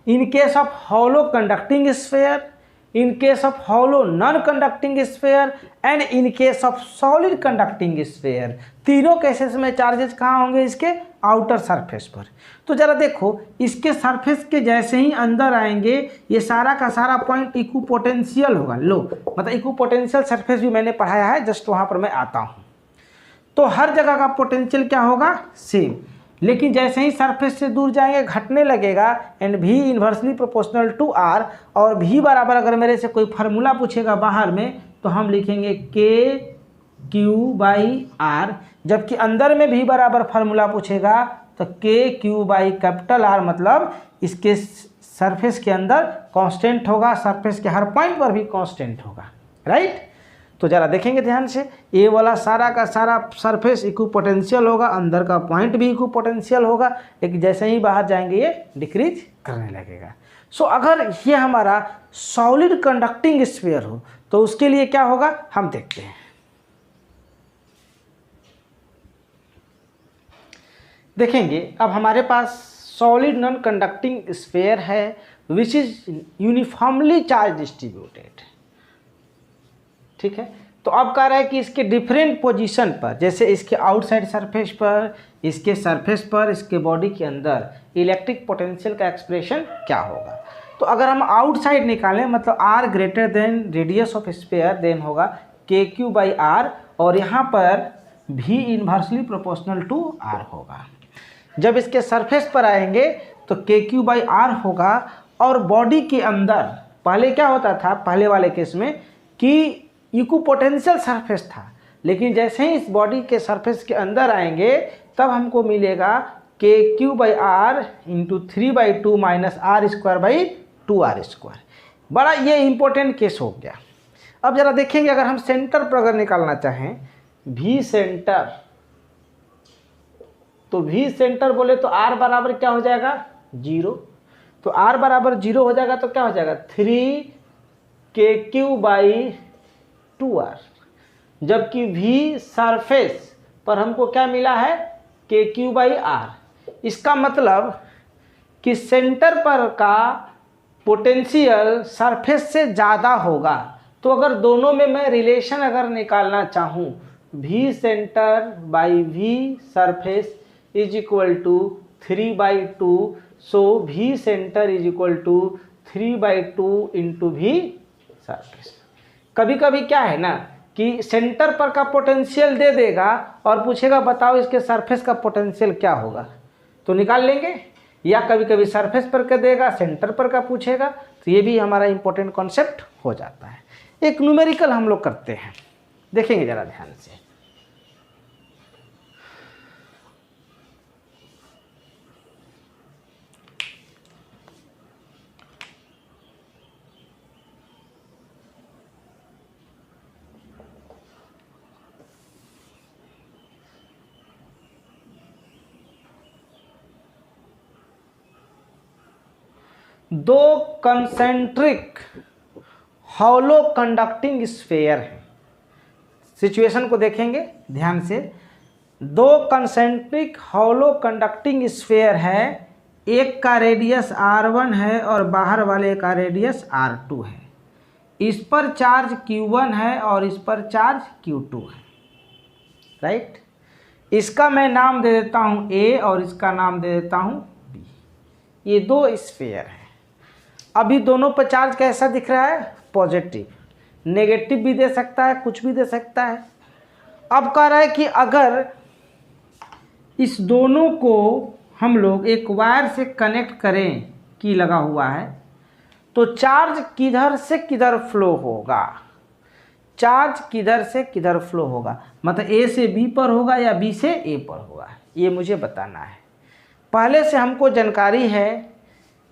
in case of hollow conducting sphere, in case of hollow non conducting sphere and in case of solid conducting sphere. तीनों cases में charges कहाँ होंगे, इसके outer surface पर। तो जरा देखो, इसके सरफेस के जैसे ही अंदर आएंगे ये सारा का सारा पॉइंट इक्विपोटेंशियल होगा, लो मतलब इक्विपोटेंशियल सरफेस भी मैंने पढ़ाया है, जस्ट वहाँ पर मैं आता हूँ। तो हर जगह का पोटेंशियल क्या होगा, सेम, लेकिन जैसे ही सरफेस से दूर जाएंगे घटने लगेगा, and V inversely proportional to R, और V बराबर अगर मेरे से कोई फार्मूला पूछेगा बाहर में तो हम लिखेंगे KQ/R, जबकि अंदर में V बराबर फार्मूला पूछेगा तो KQ/R, मतलब इसके सरफेस के अंदर कांस्टेंट होगा, सरफेस के हर पॉइंट पर भी कांस्टेंट होगा, राइट। तो जरा देखेंगे ध्यान से, ये वाला सारा का सारा सरफेस इक्विपोटेंशियल होगा, अंदर का पॉइंट भी इक्विपोटेंशियल होगा, लेकिन जैसे ही बाहर जाएंगे ये डिक्रीज करने लगेगा। सो अगर ये हमारा सॉलिड कंडक्टिंग स्फीयर हो तो उसके लिए क्या होगा, हम देखते हैं। देखेंगे अब हमारे पास सॉलिड नॉन कंडक्टिंग स्फीयर है which is uniformly charge distributed, ठीक है। तो अब कह रहा है कि इसके डिफरेंट पोजीशन पर, जैसे इसके आउटसाइड सरफेस पर, इसके सरफेस पर, इसके बॉडी के अंदर इलेक्ट्रिक पोटेंशियल का एक्सप्रेशन क्या होगा। तो अगर हम आउटसाइड निकालें, मतलब R greater than radius of sphere, then होगा KQ/R, और यहाँ पर V inversely proportional to R होगा। जब इसके सरफेस पर आएंगे तो KQ/R होगा, और बॉडी के अंदर पहले क्या होता था, पहले वाले केस में कि इक्विपोटेंशियल सरफेस था, लेकिन जैसे ही इस बॉडी के सरफेस के अंदर आएंगे तब हमको मिलेगा KQ/R इंटू 3/2 माइनस R²/2R²। बड़ा ये इंपॉर्टेंट केस हो गया। अब जरा देखेंगे, अगर हम सेंटर पर अगर निकालना चाहें V सेंटर, तो V सेंटर बोले तो R बराबर क्या हो जाएगा, 0। तो R बराबर 0 हो जाएगा तो क्या हो जाएगा, 3KQ/2R, जबकि V सरफेस पर हमको क्या मिला है, KQ/R। इसका मतलब कि सेंटर पर का पोटेंशियल सरफेस से ज़्यादा होगा। तो अगर दोनों में मैं रिलेशन अगर निकालना चाहूँ, V centre by V surface is equal to 3/2, so V centre is equal to 3/2 into V surface. कभी कभी क्या है ना कि सेंटर पर का पोटेंशियल दे देगा और पूछेगा बताओ इसके सरफेस का पोटेंशियल क्या होगा, तो निकाल लेंगे, या कभी कभी सरफेस पर का देगा, सेंटर पर का पूछेगा, तो ये भी हमारा इंपॉर्टेंट कॉन्सेप्ट हो जाता है। एक न्यूमेरिकल हम लोग करते हैं, देखेंगे ज़रा ध्यान से। दो कंसेंट्रिक हॉलो कंडक्टिंग स्फीयर है। सिचुएशन को देखेंगे ध्यान से। दो कंसेंट्रिक हॉलो कंडक्टिंग स्फीयर है, एक का रेडियस R1 है और बाहर वाले का रेडियस R2 है। इस पर चार्ज Q1 है और इस पर चार्ज Q2 है, राइट। इसका मैं नाम दे देता हूँ ए और इसका नाम दे देता हूँ बी। ये दो स्फीयर हैं। अभी दोनों पर चार्ज कैसा दिख रहा है? पॉजिटिव। नेगेटिव भी दे सकता है, कुछ भी दे सकता है। अब कह रहा है कि अगर इस दोनों को हम लोग एक वायर से कनेक्ट करें, की लगा हुआ है, तो चार्ज किधर से किधर फ्लो होगा? चार्ज किधर से किधर फ्लो होगा? मतलब ए से बी पर होगा या बी से ए पर होगा, ये मुझे बताना है। पहले से हमको जानकारी है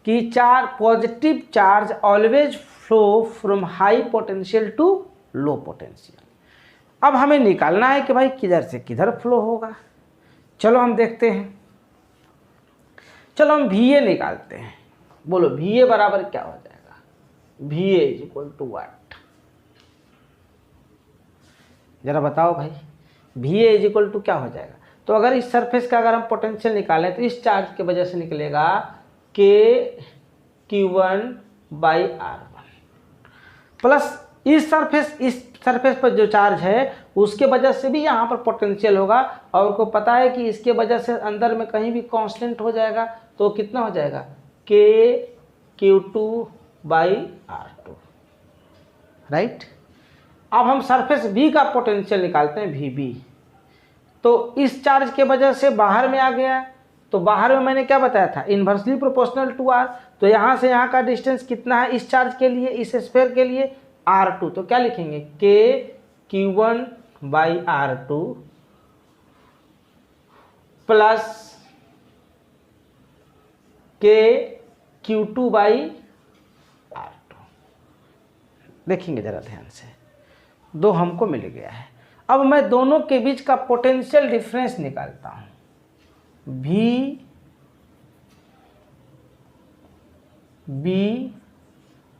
कि positive charge always flow from high potential to low potential. अब हमें निकालना है कि भाई किधर से किधर फ्लो होगा। चलो हम देखते हैं। चलो हम VA निकालते हैं। बोलो VA बराबर क्या हो जाएगा? VA is equal to what? जरा बताओ भाई, VA इज इक्वल टू क्या हो जाएगा? तो अगर इस सरफेस का अगर हम पोटेंशियल निकालें तो इस चार्ज की वजह से निकलेगा KQ1/R1 प्लस इस सरफेस पर जो चार्ज है उसके वजह से भी यहाँ पर पोटेंशियल होगा, और को पता है कि इसके वजह से अंदर में कहीं भी कांस्टेंट हो जाएगा, तो कितना हो जाएगा? KQ2/R2, right. अब हम सरफेस B का पोटेंशियल निकालते हैं, VB। तो इस चार्ज के वजह से बाहर में आ गया, तो बाहर में मैंने क्या बताया था? Inversely proportional to R। तो यहाँ से यहाँ का डिस्टेंस कितना है इस चार्ज के लिए, इस स्फीयर के लिए? R2। तो क्या लिखेंगे? KQ1/R2 plus KQ2/R2। देखेंगे जरा ध्यान से, दो हमको मिल गया है। अब मैं दोनों के बीच का पोटेंशियल डिफरेंस निकालता हूँ। VB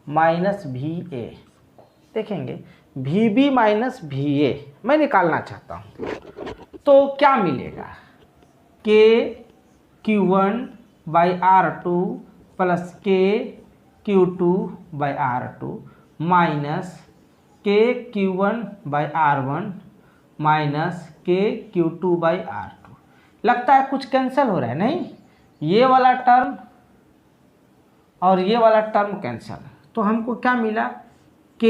minus VA। देखेंगे VB माइनस VA मैं निकालना चाहता हूँ, तो क्या मिलेगा? KQ1/R2 plus KQ2/R2 minus KQ1/R1 minus KQ2/R2। लगता है कुछ कैंसिल हो रहा है, नहीं? ये वाला टर्म और ये वाला टर्म कैंसिल, तो हमको क्या मिला? K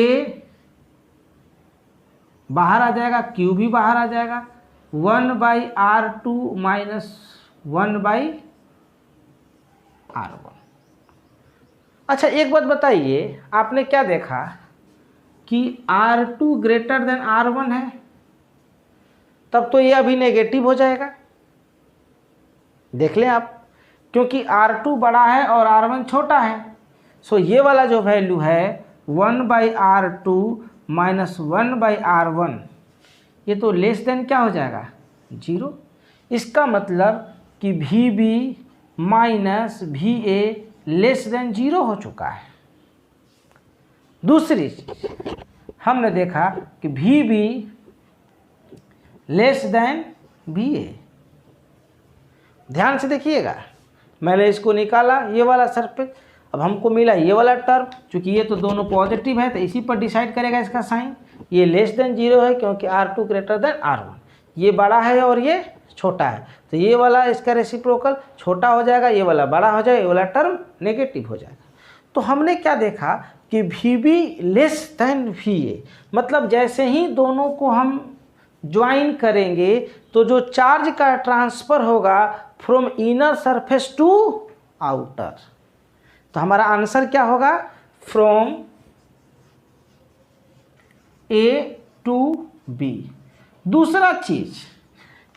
बाहर आ जाएगा, Q भी बाहर आ जाएगा, 1/R2 माइनस 1/R1। अच्छा एक बात बताइए, आपने क्या देखा कि R2 ग्रेटर देन R1 है, तब तो ये अभी नेगेटिव हो जाएगा। देख लें आप, क्योंकि R2 बड़ा है और R1 छोटा है। सो ये वाला जो वैल्यू है 1/R2 माइनस 1/R1, ये तो लेस देन क्या हो जाएगा? 0। इसका मतलब कि VB minus VA less than 0 हो चुका है। दूसरी चीज हमने देखा कि VB लेस देन VA। ध्यान से देखिएगा, मैंने इसको निकाला, ये वाला सरफेस, अब हमको मिला ये वाला टर्म। चूंकि ये तो दोनों पॉजिटिव है तो इसी पर डिसाइड करेगा इसका साइन। ये लेस देन 0 है क्योंकि R2 ग्रेटर देन R1। ये बड़ा है और ये छोटा है, तो ये वाला इसका रेसिप्रोकल छोटा हो जाएगा, ये वाला बड़ा हो जाएगा, ये वाला टर्म नेगेटिव हो जाएगा। तो हमने क्या देखा कि VB लेस देन VA, मतलब जैसे ही दोनों को हम ज्वाइन करेंगे तो जो चार्ज का ट्रांसफ़र होगा from inner surface to outer, तो हमारा आंसर क्या होगा? From A to B। दूसरा चीज,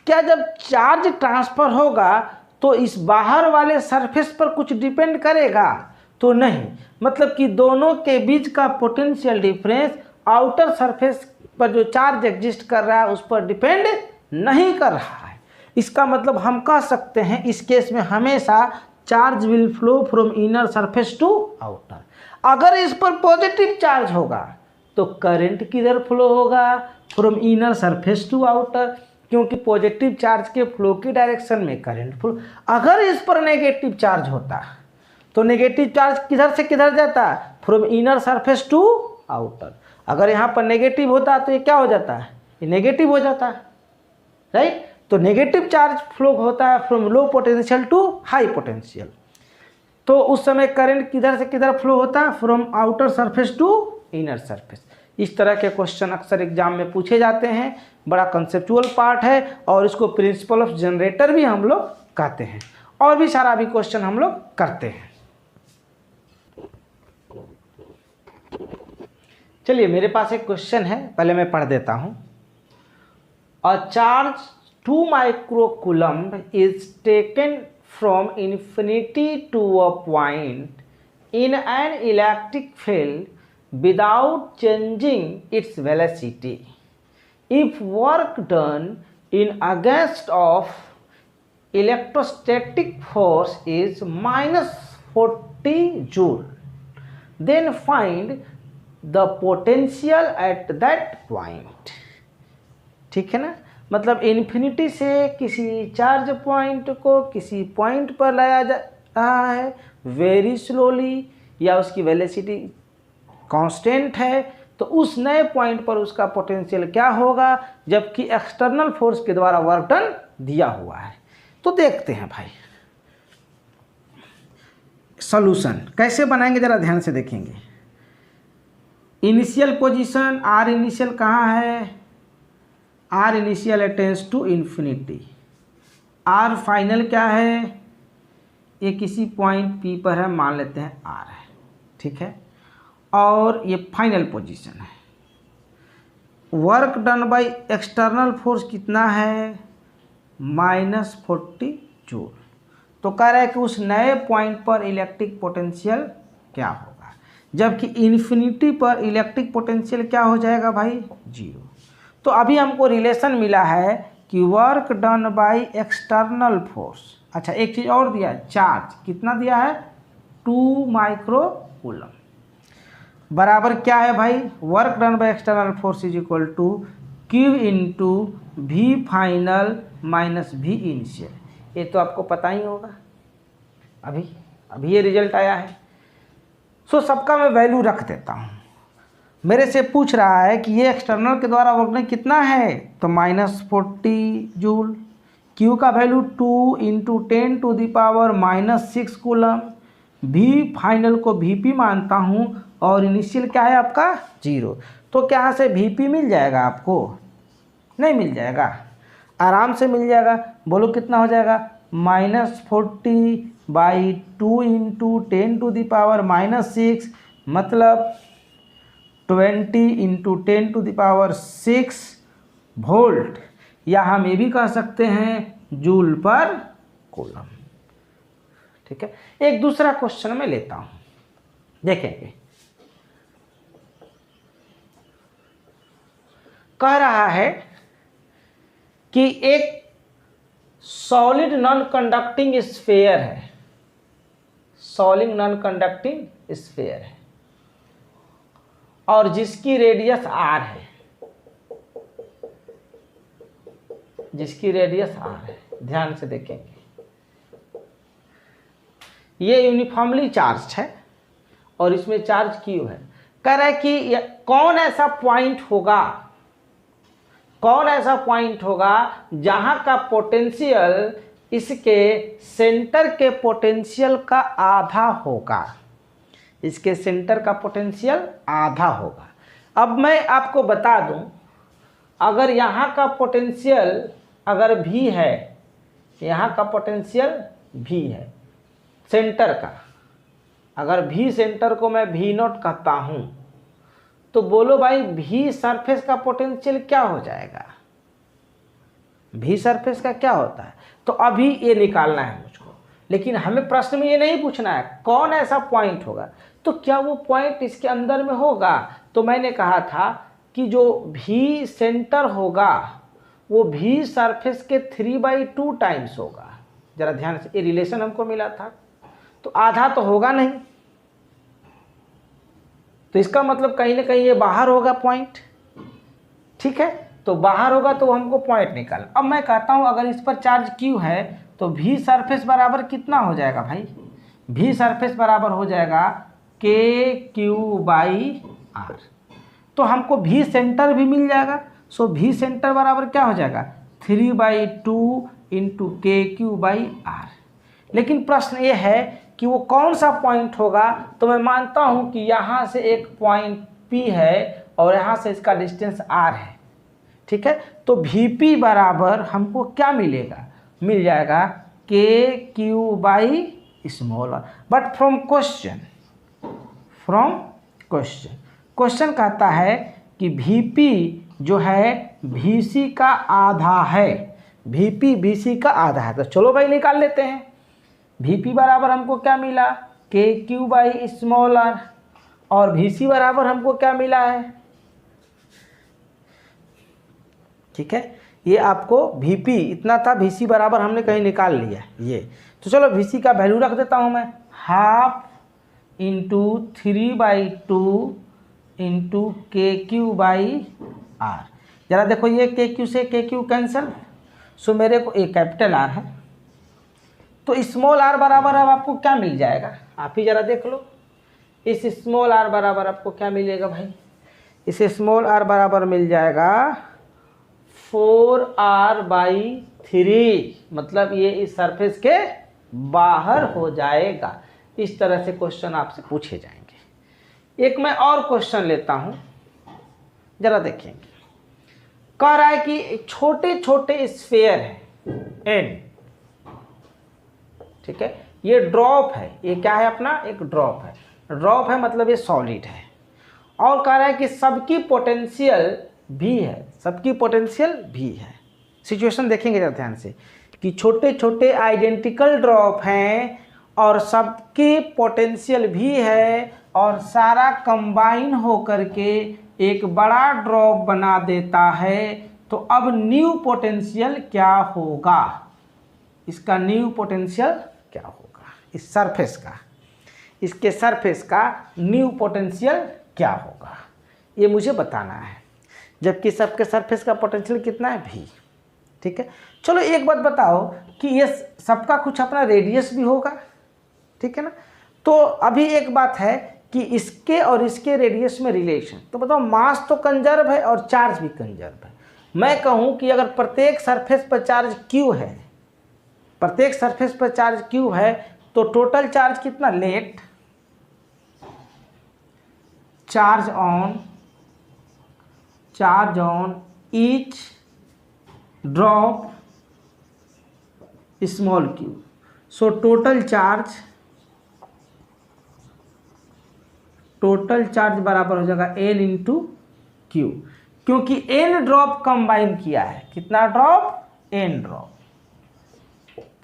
क्या जब चार्ज ट्रांसफ़र होगा तो इस बाहर वाले सरफेस पर कुछ डिपेंड करेगा? तो नहीं, मतलब कि दोनों के बीच का पोटेंशियल डिफरेंस आउटर सरफेस पर जो चार्ज एग्जिस्ट कर रहा है उस पर डिपेंड नहीं कर रहा है। इसका मतलब हम कह सकते हैं इस केस में हमेशा charge will flow from inner surface to outer. अगर इस पर पॉजिटिव चार्ज होगा तो करंट किधर फ्लो होगा? From inner surface to outer, क्योंकि पॉजिटिव चार्ज के फ्लो की डायरेक्शन में करंट फ्लो। अगर इस पर नेगेटिव चार्ज होता तो नेगेटिव चार्ज किधर से किधर जाता? From inner surface to outer. अगर यहाँ पर नेगेटिव होता तो ये क्या हो जाता है? ये नेगेटिव हो जाता है, राइट। तो नेगेटिव चार्ज फ्लो होता है from low potential to high potential. तो उस समय करंट किधर से किधर फ्लो होता है, from outer surface to inner surface. इस तरह के क्वेश्चन अक्सर एग्जाम में पूछे जाते हैं, बड़ा कंसेप्चुअल पार्ट है और इसको प्रिंसिपल ऑफ जनरेटर भी हम लोग कहते हैं, और भी सारा भी क्वेश्चन हम लोग करते हैं। चलिए मेरे पास एक क्वेश्चन है, पहले मैं पढ़ देता हूं। A charge 2 microcoulomb is taken from infinity to a point in an electric field without changing its velocity. If work done in against of electrostatic force is -40 joule, then find the potential at that point। ठीक है ना, मतलब infinity से किसी charge point को किसी point पर लाया जा रहा है वेरी स्लोली, या उसकी वेलोसिटी कांस्टेंट है, तो उस नए पॉइंट पर उसका पोटेंशियल क्या होगा, जबकि एक्सटर्नल फोर्स के द्वारा वर्क डन दिया हुआ है। तो देखते हैं भाई सॉल्यूशन कैसे बनाएंगे, जरा ध्यान से देखेंगे। इनिशियल पोजीशन आर इनिशियल कहाँ है, R initial attends to infinity. R final क्या है, ये किसी पॉइंट पी पर है, मान लेते हैं आर है, ठीक है, और ये फाइनल पोजीशन है। Work done by external force कितना है, -40 जूल। तो कह रहा है कि उस नए पॉइंट पर इलेक्ट्रिक पोटेंशियल क्या होगा, जबकि इन्फिनिटी पर इलेक्ट्रिक पोटेंशियल क्या हो जाएगा भाई, 0। तो अभी हमको रिलेशन मिला है कि work done by external force. अच्छा एक चीज़ और दिया है, चार्ज कितना दिया है, 2 माइक्रोकूलम बराबर क्या है भाई, work done by external force is equal to Q into V final minus V initial. ये तो आपको पता ही होगा, अभी ये रिजल्ट आया है। सो सबका मैं वैल्यू रख देता हूँ। मेरे से पूछ रहा है कि ये एक्सटर्नल के द्वारा वर्क डन कितना है, तो -40 जूल। Q का value 2 into 10⁻⁻6 coulomb. V final को Vp मानता हूँ और इनिशियल क्या है आपका 0। तो क्या यहाँ से Vp मिल जाएगा आपको, नहीं मिल जाएगा, आराम से मिल जाएगा। बोलो कितना हो जाएगा, -40/2 इंटू 10⁻⁻6 मतलब 20 इंटू 10⁻6 वोल्ट, या हम ये भी कह सकते हैं जूल पर कूलम। ठीक है, एक दूसरा क्वेश्चन में लेता हूं, देखेंगे। कह रहा है कि एक सॉलिड नॉन कंडक्टिंग स्फीयर है, सॉलिड नॉन कंडक्टिंग स्फीयर है और जिसकी रेडियस r है, जिसकी रेडियस r है। ध्यान से देखेंगे, ये यूनिफॉर्मली चार्ज है और इसमें चार्ज Q है। कह रहा है कि कौन ऐसा पॉइंट होगा, कौन ऐसा पॉइंट होगा जहां का पोटेंशियल इसके सेंटर के पोटेंशियल का आधा होगा, इसके सेंटर का पोटेंशियल आधा होगा। अब मैं आपको बता दूं, अगर यहाँ का पोटेंशियल अगर V है, यहाँ का पोटेंशियल V है सेंटर का, अगर V सेंटर को मैं V0 कहता हूँ, तो बोलो भाई V सरफेस का पोटेंशियल क्या हो जाएगा, V सरफेस का क्या होता है। तो अभी ये निकालना है मुझको, लेकिन हमें प्रश्न में ये नहीं पूछना है कौन ऐसा पॉइंट होगा, तो क्या वो पॉइंट इसके अंदर में होगा। तो मैंने कहा था कि जो V सेंटर होगा वो V सरफेस के 3/2 टाइम्स होगा। जरा ध्यान से, ये रिलेशन हमको मिला था, तो आधा तो होगा नहीं, तो इसका मतलब कहीं ना कहीं ये बाहर होगा पॉइंट। ठीक है, तो बाहर होगा तो हमको पॉइंट निकाल। अब मैं कहता हूं अगर इस पर चार्ज Q है तो V सरफेस बराबर कितना हो जाएगा भाई, V सरफेस बराबर हो जाएगा KQ/R। तो हमको V सेंटर भी मिल जाएगा। सो V सेंटर बराबर क्या हो जाएगा, 3/2 इंटू KQ/R। लेकिन प्रश्न ये है कि वो कौन सा पॉइंट होगा। तो मैं मानता हूँ कि यहाँ से एक पॉइंट P है और यहाँ से इसका डिस्टेंस R है, ठीक है। तो VP बराबर हमको क्या मिलेगा, मिल जाएगा KQ/r। बट फ्रॉम क्वेश्चन कहता है कि VP जो है VC का आधा है, VP VC का आधा है। तो चलो भाई निकाल लेते हैं। VP बराबर हमको क्या मिला, KQ/r, और VC बराबर हमको क्या मिला है, ठीक है। ये आपको VP इतना था, VC बराबर हमने कहीं निकाल लिया ये। तो चलो VC का वैल्यू रख देता हूँ मैं, 1/2 इंटू 3/2 इंटू KQ/R। जरा देखो ये KQ से KQ कैंसिल, सो मेरे को एक कैपिटल R है। तो स्मॉल r बराबर अब आपको क्या मिल जाएगा, आप ही जरा देख लो। इस स्मॉल r बराबर आपको क्या मिलेगा भाई, इस स्मॉल r बराबर मिल जाएगा 4r/3, मतलब ये इस सरफेस के बाहर हो जाएगा। इस तरह से क्वेश्चन आपसे पूछे जाएंगे। एक मैं और क्वेश्चन लेता हूं, जरा देखेंगे। कह रहा है कि छोटे छोटे स्फीयर है n, ठीक है। ये ड्रॉप है, ये क्या है अपना, एक ड्रॉप है। ड्रॉप है मतलब ये सॉलिड है। और कह रहा है कि सबकी पोटेंशियल भी है, सबकी पोटेंशियल भी है। सिचुएशन देखेंगे जरा ध्यान से कि छोटे छोटे आइडेंटिकल ड्रॉप हैं और सबकी पोटेंशियल भी है, और सारा कंबाइन होकर के एक बड़ा ड्रॉप बना देता है। तो अब न्यू पोटेंशियल क्या होगा, इसका न्यू पोटेंशियल क्या होगा, इस सरफेस का, इसके सरफेस का न्यू पोटेंशियल क्या होगा, ये मुझे बताना है। जबकि सबके सरफेस का पोटेंशियल कितना है, V, ठीक है। चलो एक बात बताओ कि ये सबका कुछ अपना रेडियस भी होगा, ठीक है ना। तो अभी एक बात है कि इसके और इसके रेडियस में रिलेशन, तो बताओ मास तो कंजर्व है और चार्ज भी कंजर्व है। मैं कहूँ कि अगर प्रत्येक सरफेस पर चार्ज Q है, प्रत्येक सरफेस पर चार्ज Q है, तो टोटल चार्ज कितना, let charge on each drop small q। So total charge बराबर हो जाएगा n इंटू क्यू, क्योंकि n ड्रॉप कंबाइन किया है। कितना ड्रॉप, n ड्रॉप।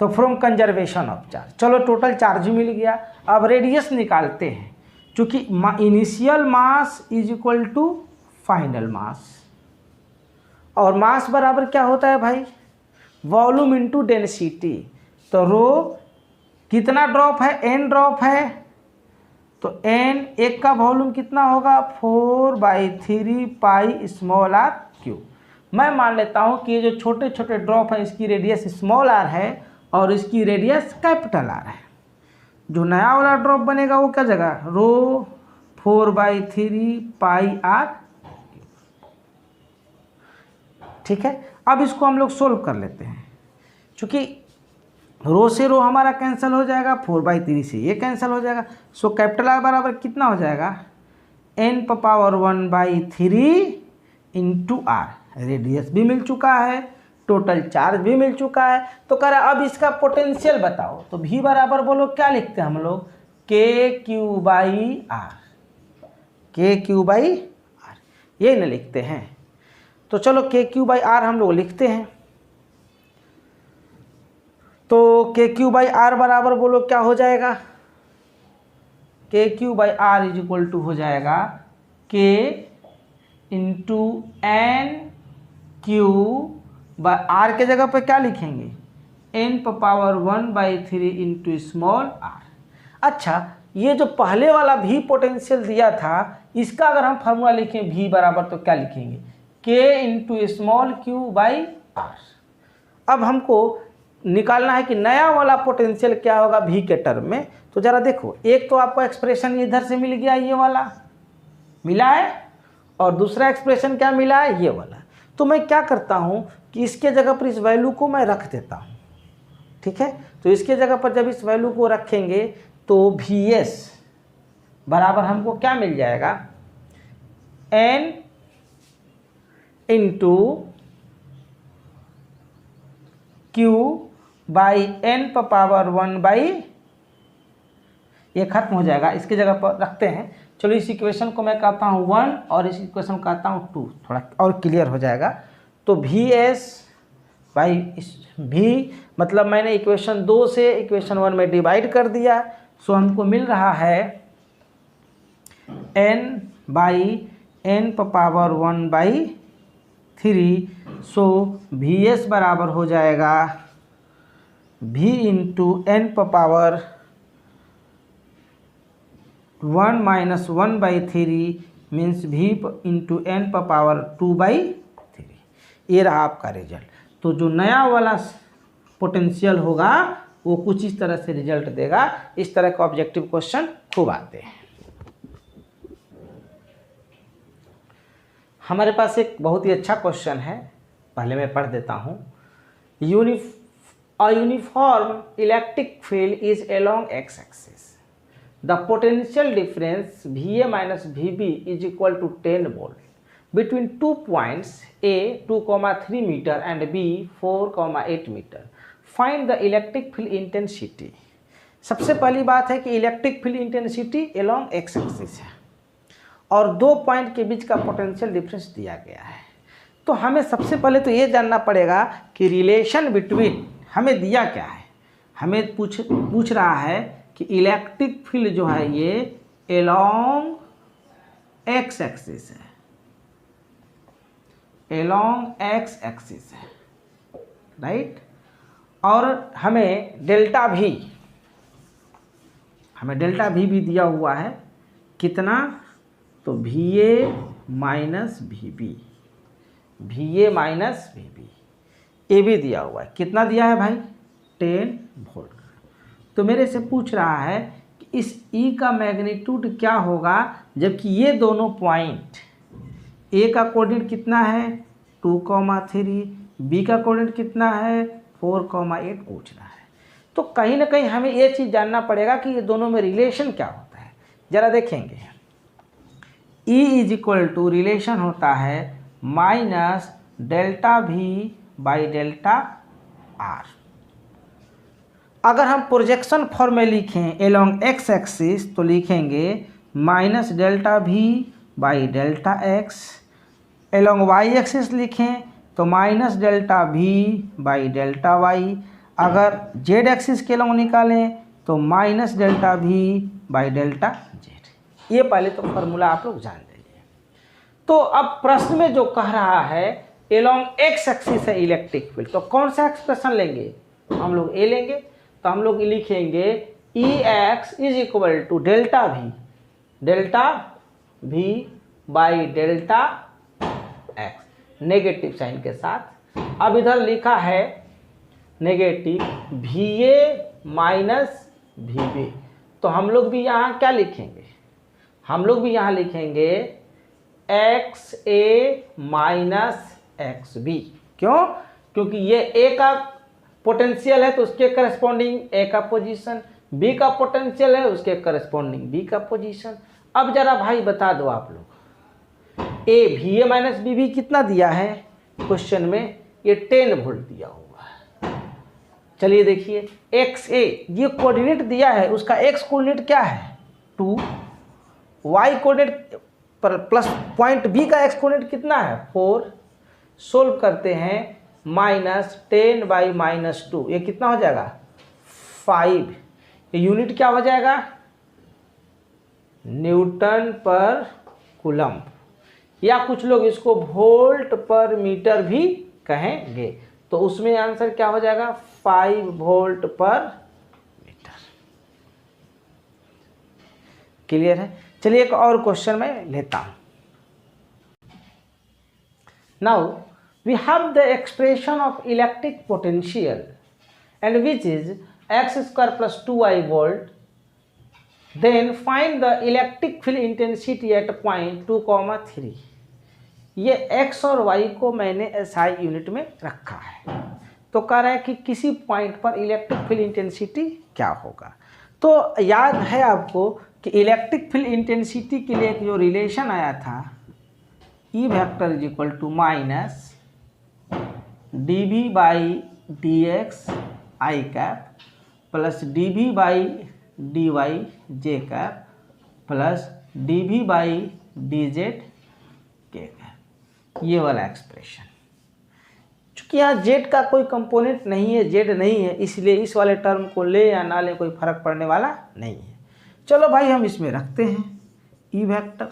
तो फ्रॉम कंजर्वेशन ऑफ चार्ज, चलो टोटल चार्ज मिल गया। अब रेडियस निकालते हैं, क्योंकि initial mass is equal to final mass, और मास बराबर क्या होता है भाई, वॉल्यूम इंटू डेंसिटी। तो रो कितना ड्रॉप है, n ड्रॉप है, तो n एक का वॉल्यूम कितना होगा, 4/3 पाई स्मॉल r क्यूब। मैं मान लेता हूँ कि ये जो छोटे छोटे ड्रॉप है इसकी रेडियस स्मॉल r है और इसकी रेडियस कैपिटल R है। जो नया वाला ड्रॉप बनेगा वो क्या जगह, रो 4/3 पाई r, ठीक है। अब इसको हम लोग सोल्व कर लेते हैं, क्योंकि रो से रो हमारा कैंसिल हो जाएगा, 4/3 से ये कैंसिल हो जाएगा। सो कैपिटल R बराबर कितना हो जाएगा, n⁻⁴ इंटू r। रेडियस भी मिल चुका है, टोटल चार्ज भी मिल चुका है। तो कह रहा है अब इसका पोटेंशियल बताओ। तो V बराबर बोलो क्या लिखते हैं हम लोग, KQ/R, KQ/R, ये ना लिखते हैं। तो चलो KQ/R हम लोग लिखते हैं। तो KQ/R बराबर बोलो क्या हो जाएगा, KQ/R इज इक्वल टू हो जाएगा K इंटू n/r के जगह पे क्या लिखेंगे, n⁻⁴ इंटू स्मॉल r। अच्छा, ये जो पहले वाला V पोटेंशियल दिया था, इसका अगर हम फार्मूला लिखें V बराबर, तो क्या लिखेंगे, K इंटू स्मॉल q/r। अब हमको निकालना है कि नया वाला पोटेंशियल क्या होगा V के टर्म में। तो जरा देखो, एक तो आपको एक्सप्रेशन इधर से मिल गया, ये वाला मिला है, और दूसरा एक्सप्रेशन क्या मिला है, ये वाला। तो तो मैं क्या करता हूँ कि इसके जगह पर इस वैल्यू को मैं रख देता हूँ, ठीक है। तो इसके जगह पर जब इस वैल्यू को रखेंगे तो Vs बराबर हमको क्या मिल जाएगा, n into Q by n power 1/, ये खत्म हो जाएगा, इसकी जगह पर रखते हैं। चलो इस इक्वेशन को मैं कहता हूँ 1 और इस इक्वेशन को कहता हूँ 2, थोड़ा और क्लियर हो जाएगा। तो Vs बाई V मतलब मैंने इक्वेशन 2 से इक्वेशन 1 में डिवाइड कर दिया, सो हमको मिल रहा है n by n power 1/3। So Vs बराबर हो जाएगा V into n power 1 minus 1/3 means V into n power 2/3। ये रहा आपका रिजल्ट। तो जो नया वाला पोटेंशियल होगा वो कुछ इस तरह से रिजल्ट देगा। इस तरह का ऑब्जेक्टिव क्वेश्चन खूब आते हैं। हमारे पास एक बहुत ही अच्छा क्वेश्चन है, पहले मैं पढ़ देता हूँ। A uniform electric field is along x-axis. The potential difference VA minus VB is equal to 10 volt between 2 points A 2,3 meter and B 4,8 meter. Find the electric field intensity. सबसे पहली बात है कि electric field intensity along x axis है और 2 point के बीच का potential difference दिया गया है। तो हमें सबसे पहले तो ये जानना पड़ेगा कि रिलेशन बिटवीन हमें दिया क्या है। हमें पूछ रहा है कि इलेक्ट्रिक फील्ड जो है ये एलोंग एक्स एक्सिस है, एलोंग एक्स एक्सिस है, राइट। और हमें डेल्टा भी दिया हुआ है, कितना, तो VA माइनस VB, ये भी दिया हुआ है। कितना दिया है भाई, 10 वोल्ट। तो मेरे से पूछ रहा है कि इस E का मैग्नीट्यूड क्या होगा, जबकि ये दोनों पॉइंट A का कोऑर्डिनेट कितना है 2,3, B का कोऑर्डिनेट कितना है 4,8 पूछ रहा है। तो कहीं ना कहीं हमें ये चीज़ जानना पड़ेगा कि ये दोनों में रिलेशन क्या होता है। ज़रा देखेंगे, E is equal to relation होता है minus delta V by delta R। अगर हम प्रोजेक्शन फॉर्म में लिखें एलोंग एक्स एक्सिस तो लिखेंगे minus delta V by delta X। Along Y axis लिखें तो minus delta V by delta Y। अगर जेड एक्सिस के एलोंग निकालें तो minus delta V by delta Z। ये पहले तो फॉर्मूला आप लोग जान लीजिए। तो अब प्रश्न में जो कह रहा है एलोंग एक्स एक्सिस है इलेक्ट्रिक फील्ड, तो कौन सा एक्सप्रेशन लेंगे, हम लोग ए लेंगे। तो हम लोग लिखेंगे EX is equal to delta V by delta X negative sign के साथ। अब इधर लिखा है नेगेटिव VA माइनस VB, तो हम लोग भी यहाँ क्या लिखेंगे, हम लोग भी यहाँ लिखेंगे XA माइनस XB। क्यों, क्योंकि ये A का पोटेंशियल है तो उसके करस्पॉन्डिंग A का पोजीशन, B का पोटेंशियल है उसके करस्पॉन्डिंग B का पोजीशन। अब जरा भाई बता दो आप लोग, VA माइनस VB कितना दिया है क्वेश्चन में, ये 10 वोल्ट दिया हुआ है। चलिए देखिए XA ये कोऑर्डिनेट दिया है, उसका X कोऑर्डिनेट क्या है 2, Y कोऑर्डिनेट पर प्लस पॉइंट B का X कोऑर्डिनेट कितना है 4। सोल्व करते हैं माइनस 10 बाई माइनस 2, ये कितना हो जाएगा 5। ये यूनिट क्या हो जाएगा न्यूटन पर कूलम्ब, या कुछ लोग इसको वोल्ट पर मीटर भी कहेंगे। तो उसमें आंसर क्या हो जाएगा 5 वोल्ट पर मीटर। क्लियर है। चलिए एक और क्वेश्चन मैं लेता हूं। Now we have the expression of electric potential and which is x square plus 2y volt. Then find the electric field intensity at point 2,3. ये x और y को मैंने SI यूनिट में रखा है। तो कह रहा है कि किसी पॉइंट पर इलेक्ट्रिक फील्ड इंटेंसिटी क्या होगा। तो याद है आपको कि इलेक्ट्रिक फील्ड इंटेंसिटी के लिए जो रिलेशन आया था E vector is equal to minus dV/dx I cap plus dV/dy J cap plus dV/dz K cap, ये वाला एक्सप्रेशन। चूँकि यहाँ z का कोई कंपोनेंट नहीं है, z नहीं है, इसलिए इस वाले टर्म को ले या ना ले कोई फर्क पड़ने वाला नहीं है। चलो भाई हम इसमें रखते हैं E वेक्टर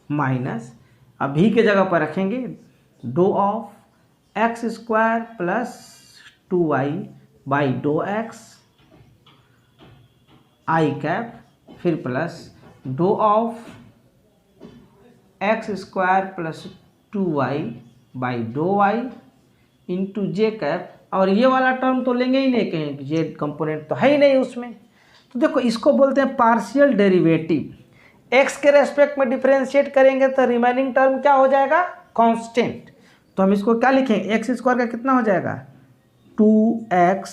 माइनस, अब भी के जगह पर रखेंगे do of x square plus 2y by do x i cap, फिर plus do of x square plus 2y by do y into j cap, और ये वाला टर्म तो लेंगे ही नहीं, कहीं जे कंपोनेंट तो है ही नहीं उसमें। तो देखो इसको बोलते हैं पार्शियल डेरिवेटिव। x के रेस्पेक्ट में डिफरेंशिएट करेंगे तो रिमेनिंग टर्म क्या हो जाएगा, कांस्टेंट। तो हम इसको क्या लिखेंगे, एक्स स्क्वायर का कितना हो जाएगा 2x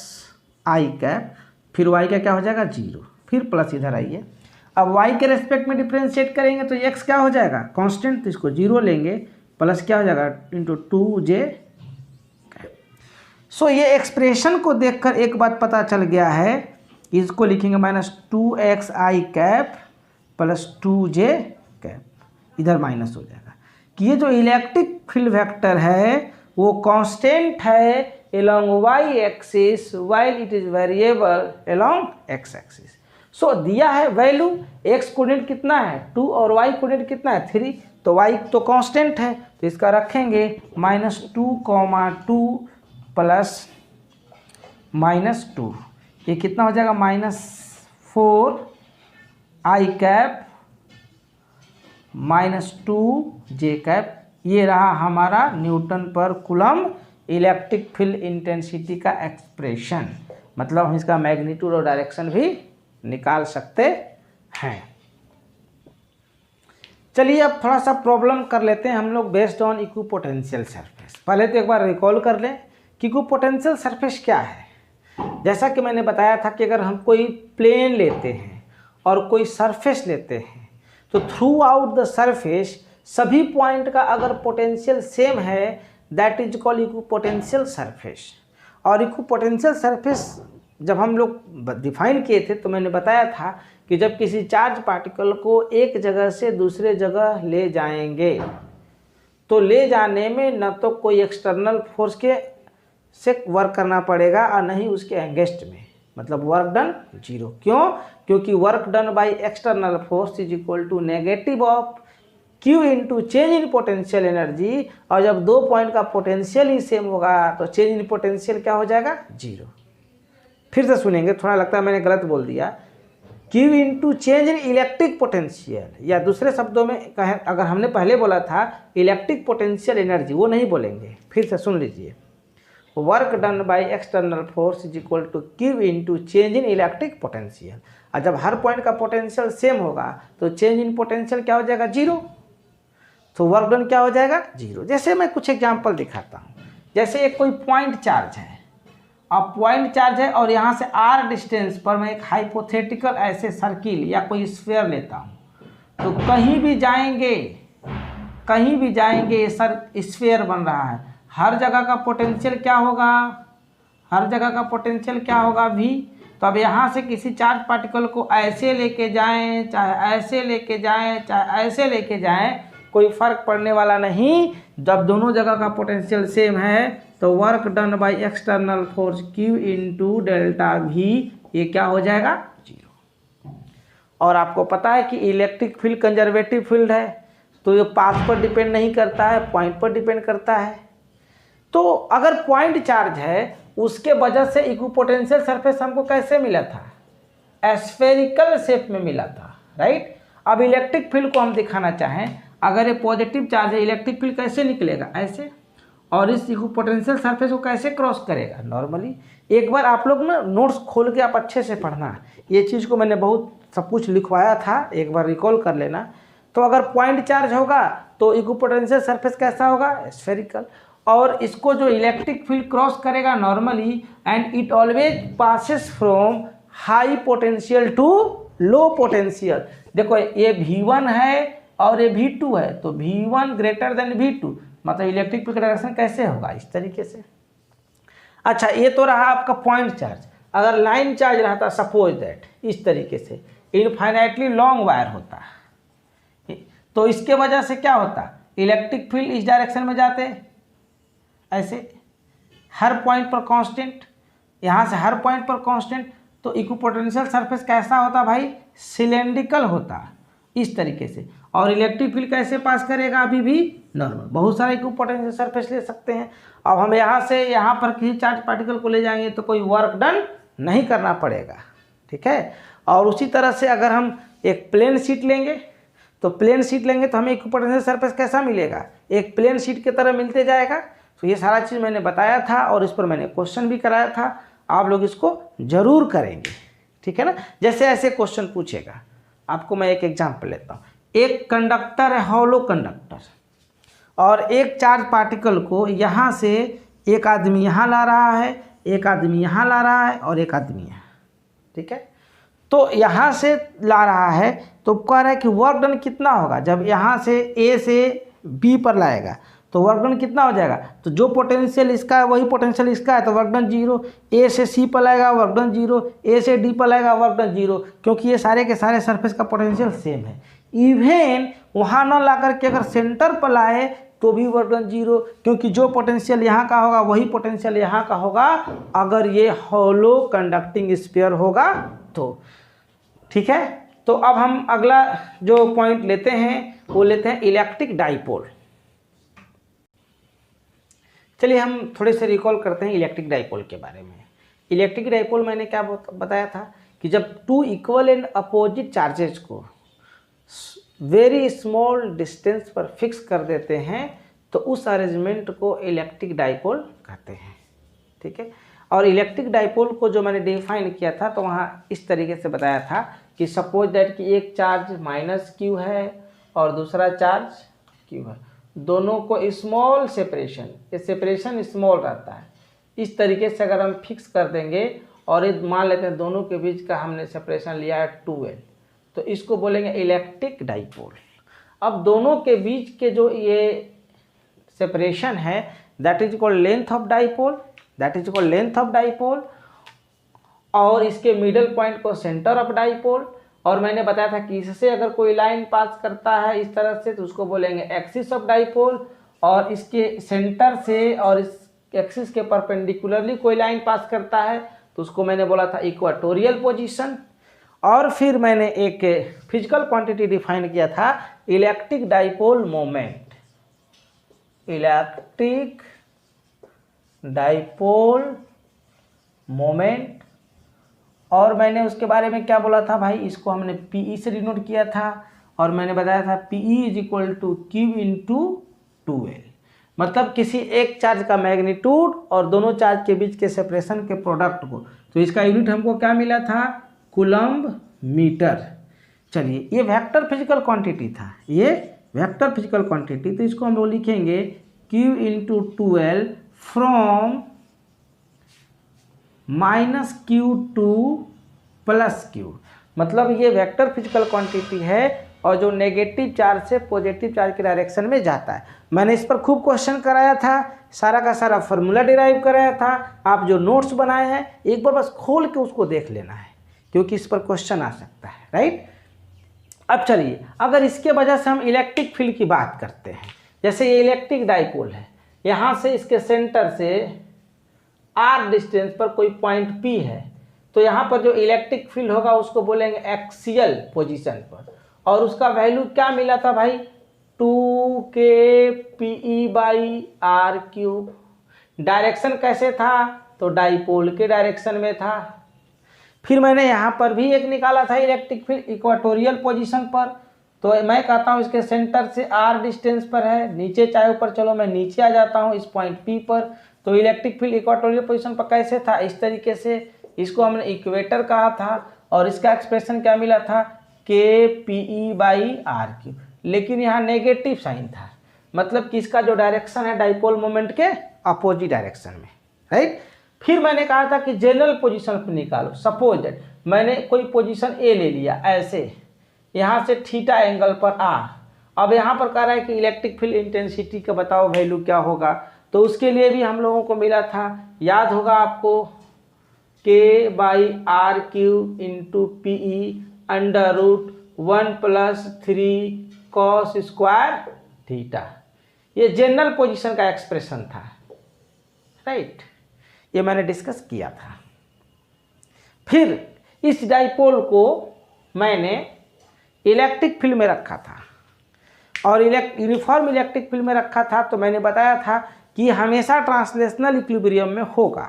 आई कैप, फिर y का क्या हो जाएगा 0, फिर प्लस इधर आइए। अब y के रेस्पेक्ट में डिफरेंशिएट करेंगे तो x क्या हो जाएगा कांस्टेंट, तो इसको 0 लेंगे, प्लस क्या हो जाएगा इंटू 2j। सो ये एक्सप्रेशन को देखकर एक बात पता चल गया है, इसको लिखेंगे माइनस 2x आई कैप प्लस 2j कैप, इधर माइनस हो जाएगा कि ये जो इलेक्ट्रिक फील्ड वेक्टर है वो कांस्टेंट है along y axis while it is variable along x axis. सो दिया है वैल्यू, x कोऑर्डिनेट कितना है 2 और y कोऑर्डिनेट कितना है 3, तो y तो कांस्टेंट है, तो इसका रखेंगे -2, प्लस -2, ये कितना हो जाएगा -4 आई कैप -2j कैप। ये रहा हमारा न्यूटन पर कूलम इलेक्ट्रिक फील्ड इंटेंसिटी का एक्सप्रेशन। मतलब हम इसका मैग्नीट्यूड और डायरेक्शन भी निकाल सकते हैं। चलिए अब थोड़ा सा प्रॉब्लम कर लेते हैं हम लोग बेस्ड ऑन इक्विपोटेंशियल सरफेस। पहले तो एक बार रिकॉल कर लें कि इक्विपोटेंशियल सरफेस क्या है। जैसा कि मैंने बताया था कि अगर हम कोई प्लेन लेते हैं और कोई सरफेस लेते हैं तो थ्रू आउट द सरफेस सभी पॉइंट का अगर पोटेंशियल सेम है that is called equipotential surface. और इक्विपोटेंशियल सरफेस जब हम लोग डिफाइन किए थे तो मैंने बताया था कि जब किसी चार्ज पार्टिकल को एक जगह से दूसरे जगह ले जाएंगे तो ले जाने में न तो कोई एक्सटर्नल फोर्स के से वर्क करना पड़ेगा और नहीं उसके अगेंस्ट में, मतलब वर्क डन 0। क्यों? क्योंकि work done by external force is equal to negative of Q into change in potential energy, और जब दो पॉइंट का पोटेंशियल ही सेम होगा तो चेंज इन पोटेंशियल क्या हो जाएगा 0। फिर से सुनेंगे, थोड़ा लगता है मैंने गलत बोल दिया। Q into change in electric potential, या दूसरे शब्दों में कहें अगर हमने पहले बोला था इलेक्ट्रिक पोटेंशियल एनर्जी, वो नहीं बोलेंगे, फिर से सुन लीजिए। Work done by external force is equal to Q into change in electric potential. और जब हर पॉइंट का पोटेंशियल सेम होगा तो चेंज इन पोटेंशियल क्या हो जाएगा 0, तो वर्क डन क्या हो जाएगा 0। जैसे मैं कुछ एग्जांपल दिखाता हूँ। जैसे एक कोई पॉइंट चार्ज है, अब पॉइंट चार्ज है और यहाँ से r डिस्टेंस पर मैं एक हाइपोथेटिकल ऐसे सर्किल या कोई स्फीयर लेता हूँ, तो कहीं भी जाएंगे सर स्फीयर बन रहा है, हर जगह का पोटेंशियल क्या होगा v। तो अब यहाँ से किसी चार्ज पार्टिकल को ऐसे लेके जाएं, चाहे ऐसे लेके जाएं, चाहे ऐसे लेके जाएं, कोई फर्क पड़ने वाला नहीं। जब दोनों जगह का पोटेंशियल सेम है तो work done by external force Q into delta V, ये क्या हो जाएगा 0। और आपको पता है कि इलेक्ट्रिक फील्ड कंजर्वेटिव फील्ड है, तो ये पाथ पर डिपेंड नहीं करता है, पॉइंट पर डिपेंड करता है। तो अगर पॉइंट चार्ज है उसके वजह से इक्विपोटेंशियल सरफेस हमको कैसे मिला था, एस्फेरिकल शेप में मिला था, राइट। अब इलेक्ट्रिक फील्ड को हम दिखाना चाहें, अगर ये पॉजिटिव चार्ज है इलेक्ट्रिक फील्ड कैसे निकलेगा ऐसे, और इस इक्विपोटेंशियल सरफेस को कैसे क्रॉस करेगा नॉर्मली। एक बार आप लोग ना नोट्स खोल के आप अच्छे से पढ़ना, ये चीज़ को मैंने बहुत सब कुछ लिखवाया था, एक बार रिकॉल कर लेना। तो अगर पॉइंट चार्ज होगा तो इक्विपोटेंशियल सरफेस कैसा होगा, स्फेरिकल। और इसको जो इलेक्ट्रिक फील्ड क्रॉस करेगा normally, and it always passes from high potential to low potential. देखो ये V1 है और ये V2 है, तो V1 ग्रेटर देन V2, मतलब इलेक्ट्रिक फील्ड का डायरेक्शन कैसे होगा, इस तरीके से। अच्छा, ये तो रहा आपका पॉइंट चार्ज। अगर लाइन चार्ज रहता, सपोज दैट इस तरीके से इनफाइनाइटली लॉन्ग वायर होता, तो इसके वजह से क्या होता, इलेक्ट्रिक फील्ड इस डायरेक्शन में जाते ऐसे, हर पॉइंट पर कांस्टेंट, यहाँ से हर पॉइंट पर कांस्टेंट, तो इक्विपोटेंशियल सरफेस कैसा होता भाई, सिलेंड्रिकल होता इस तरीके से। और इलेक्ट्रिक फील्ड कैसे पास करेगा, अभी भी नॉर्मल। बहुत सारे इक्विपोटेंशियल सरफेस ले सकते हैं। अब हम यहाँ से यहाँ पर किसी चार्ज पार्टिकल को ले जाएंगे तो कोई वर्क डन नहीं करना पड़ेगा, ठीक है। और उसी तरह से अगर हम एक प्लेन शीट लेंगे तो हमें इक्विपोटेंशियल सरफेस कैसा मिलेगा, एक प्लेन शीट की तरह मिलते जाएगा। तो ये सारा चीज़ मैंने बताया था और इस पर मैंने क्वेश्चन भी कराया था, आप लोग इसको जरूर करेंगे, ठीक है ना। जैसे ऐसे क्वेश्चन पूछेगा, आपको मैं एक एग्जांपल लेता हूँ। एक कंडक्टर है, हॉलो कंडक्टर, और एक चार्ज पार्टिकल को यहाँ से एक आदमी यहाँ ला रहा है, एक आदमी यहाँ ला रहा है और एक आदमी यहाँ, ठीक है। तो यहाँ से ला रहा है तो कह रहा है कि वर्क डन कितना होगा, जब यहाँ से ए से बी पर लाएगा तो वर्क डन कितना हो जाएगा, तो जो पोटेंशियल इसका है वही पोटेंशियल इसका है, तो वर्क डन 0। ए से सी पर लाएगा वर्क डन 0, ए से डी पर लाएगा वर्क डन 0, क्योंकि ये सारे के सारे सरफेस का पोटेंशियल सेम है। इवन वहाँ न ला करके अगर सेंटर पर लाए तो भी वर्क डन 0, क्योंकि जो पोटेंशियल यहाँ का होगा वही पोटेंशियल यहाँ का होगा, अगर ये हॉलो कंडक्टिंग स्फीयर होगा तो, ठीक है। तो अब हम अगला जो पॉइंट लेते हैं वो लेते हैं इलेक्ट्रिक डाइपोल। चलिए हम थोड़े से रिकॉल करते हैं इलेक्ट्रिक डाइपोल के बारे में। इलेक्ट्रिक डाइपोल मैंने क्या बताया था कि जब two equal and opposite charges को वेरी स्मॉल डिस्टेंस पर फिक्स कर देते हैं तो उस अरेंजमेंट को इलेक्ट्रिक डाइपोल कहते हैं, ठीक है। और इलेक्ट्रिक डाइपोल को जो मैंने डिफाइन किया था तो वहाँ इस तरीके से बताया था कि सपोज दैट कि एक चार्ज -q है और दूसरा चार्ज q है, दोनों को स्मॉल सेपरेशन, ये सेपरेशन स्मॉल रहता है, इस तरीके से अगर हम फिक्स कर देंगे और ये मान लेते हैं दोनों के बीच का हमने सेपरेशन लिया है 2L, तो इसको बोलेंगे इलेक्ट्रिक डाइपोल। अब दोनों के बीच के जो ये सेपरेशन है that is called length of dipole, और इसके मिडल पॉइंट को सेंटर ऑफ डाइपोल। और मैंने बताया था कि इससे अगर कोई लाइन पास करता है इस तरह से तो उसको बोलेंगे एक्सिस ऑफ डाइपोल, और इसके सेंटर से और इस एक्सिस के परपेंडिकुलरली कोई लाइन पास करता है तो उसको मैंने बोला था इक्वाटोरियल पोजीशन। और फिर मैंने एक फिजिकल क्वांटिटी डिफाइन किया था electric dipole moment, electric dipole moment. और मैंने उसके बारे में क्या बोला था भाई, इसको हमने PE से डिनोट किया था, और मैंने बताया था PE = Q × 2L, मतलब किसी एक चार्ज का मैग्नीट्यूड और दोनों चार्ज के बीच के सेपरेशन के प्रोडक्ट को। तो इसका यूनिट हमको क्या मिला था, कूलम्ब मीटर। चलिए ये वेक्टर फिजिकल क्वांटिटी था, ये वेक्टर फिजिकल क्वांटिटी, तो इसको हम लोग लिखेंगे Q × 2L from -q to +q, मतलब ये वेक्टर फिजिकल क्वांटिटी है और जो नेगेटिव चार्ज से पॉजिटिव चार्ज के डायरेक्शन में जाता है। मैंने इस पर खूब क्वेश्चन कराया था, सारा का सारा फार्मूला डिराइव कराया था। आप जो नोट्स बनाए हैं एक बार बस खोल के उसको देख लेना है, क्योंकि इस पर क्वेश्चन आ सकता है, राइट। अब चलिए अगर इसके वजह से हम इलेक्ट्रिक फील्ड की बात करते हैं, जैसे ये इलेक्ट्रिक डाइपोल है, यहाँ से इसके सेंटर से r डिस्टेंस पर कोई पॉइंट P है, तो यहाँ पर जो इलेक्ट्रिक फील्ड होगा उसको बोलेंगे एक्सियल पोजीशन पर, और उसका वैल्यू क्या मिला था भाई, 2kPe/r³। डायरेक्शन कैसे था, तो डाइपोल के डायरेक्शन में था। फिर मैंने यहाँ पर भी एक निकाला था इलेक्ट्रिक फील्ड इक्वाटोरियल पोजीशन पर, तो मैं कहता हूँ इसके सेंटर से r डिस्टेंस पर है, नीचे चाहे ऊपर, चलो मैं नीचे आ जाता हूँ इस पॉइंट P पर। तो इलेक्ट्रिक फील्ड इक्वाटोरियल पोजीशन पर कैसे था, इस तरीके से, इसको हमने इक्वेटर कहा था, और इसका एक्सप्रेशन क्या मिला था, kPe/r³। लेकिन यहाँ नेगेटिव साइन था, मतलब कि इसका जो डायरेक्शन है डाइपोल मोमेंट के अपोजिट डायरेक्शन में, राइट। फिर मैंने कहा था कि जनरल पोजीशन पर निकालो। सपोज दैट मैंने कोई पोजीशन ए ले लिया ऐसे, यहाँ से थीटा एंगल पर आर। अब यहाँ पर कह रहा है कि इलेक्ट्रिक फील्ड इंटेंसिटी का बताओ वैल्यू क्या होगा, तो उसके लिए भी हम लोगों को मिला था, याद होगा आपको, K by R Q into P E under root 1+3 cos square theta. ये जनरल पोजीशन का एक्सप्रेशन था, राइट। ये मैंने डिस्कस किया था। फिर इस डाइपोल को मैंने इलेक्ट्रिक फील्ड में रखा था, और यूनिफॉर्म इलेक्ट्रिक फील्ड में रखा था, तो मैंने बताया था कि हमेशा ट्रांसलेशनल इक्विलिब्रियम में होगा।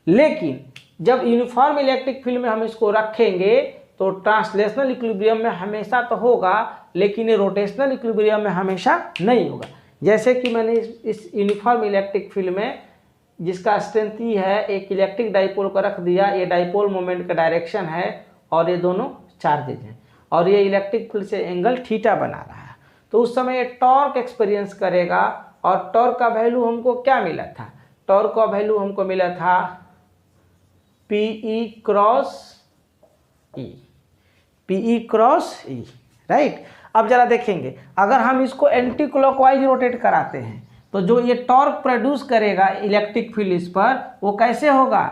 लेकिन जब यूनिफॉर्म इलेक्ट्रिक फील्ड में हम इसको रखेंगे तो ट्रांसलेशनल इक्विलिब्रियम में हमेशा तो होगा, लेकिन ये रोटेशनल इक्विलिब्रियम में हमेशा नहीं होगा। जैसे कि मैंने इस यूनिफॉर्म इलेक्ट्रिक फील्ड में जिसका स्ट्रेंथ ई है, एक इलेक्ट्रिक डाइपोल को रख दिया। ये डाइपोल मोमेंट का डायरेक्शन है और ये दोनों चार्जेज हैं, और ये इलेक्ट्रिक फील्ड से एंगल थीटा बना रहा है। तो उस समय ये टॉर्क एक्सपीरियंस करेगा, और टॉर्क का वैल्यू हमको क्या मिला था? टॉर्क का वैल्यू हमको मिला था पीई क्रॉस ई, पीई क्रॉस ई, राइट। अब जरा देखेंगे, अगर हम इसको एंटी क्लॉकवाइज रोटेट कराते हैं तो जो ये टॉर्क प्रोड्यूस करेगा इलेक्ट्रिक फील्ड इस पर, वो कैसे होगा?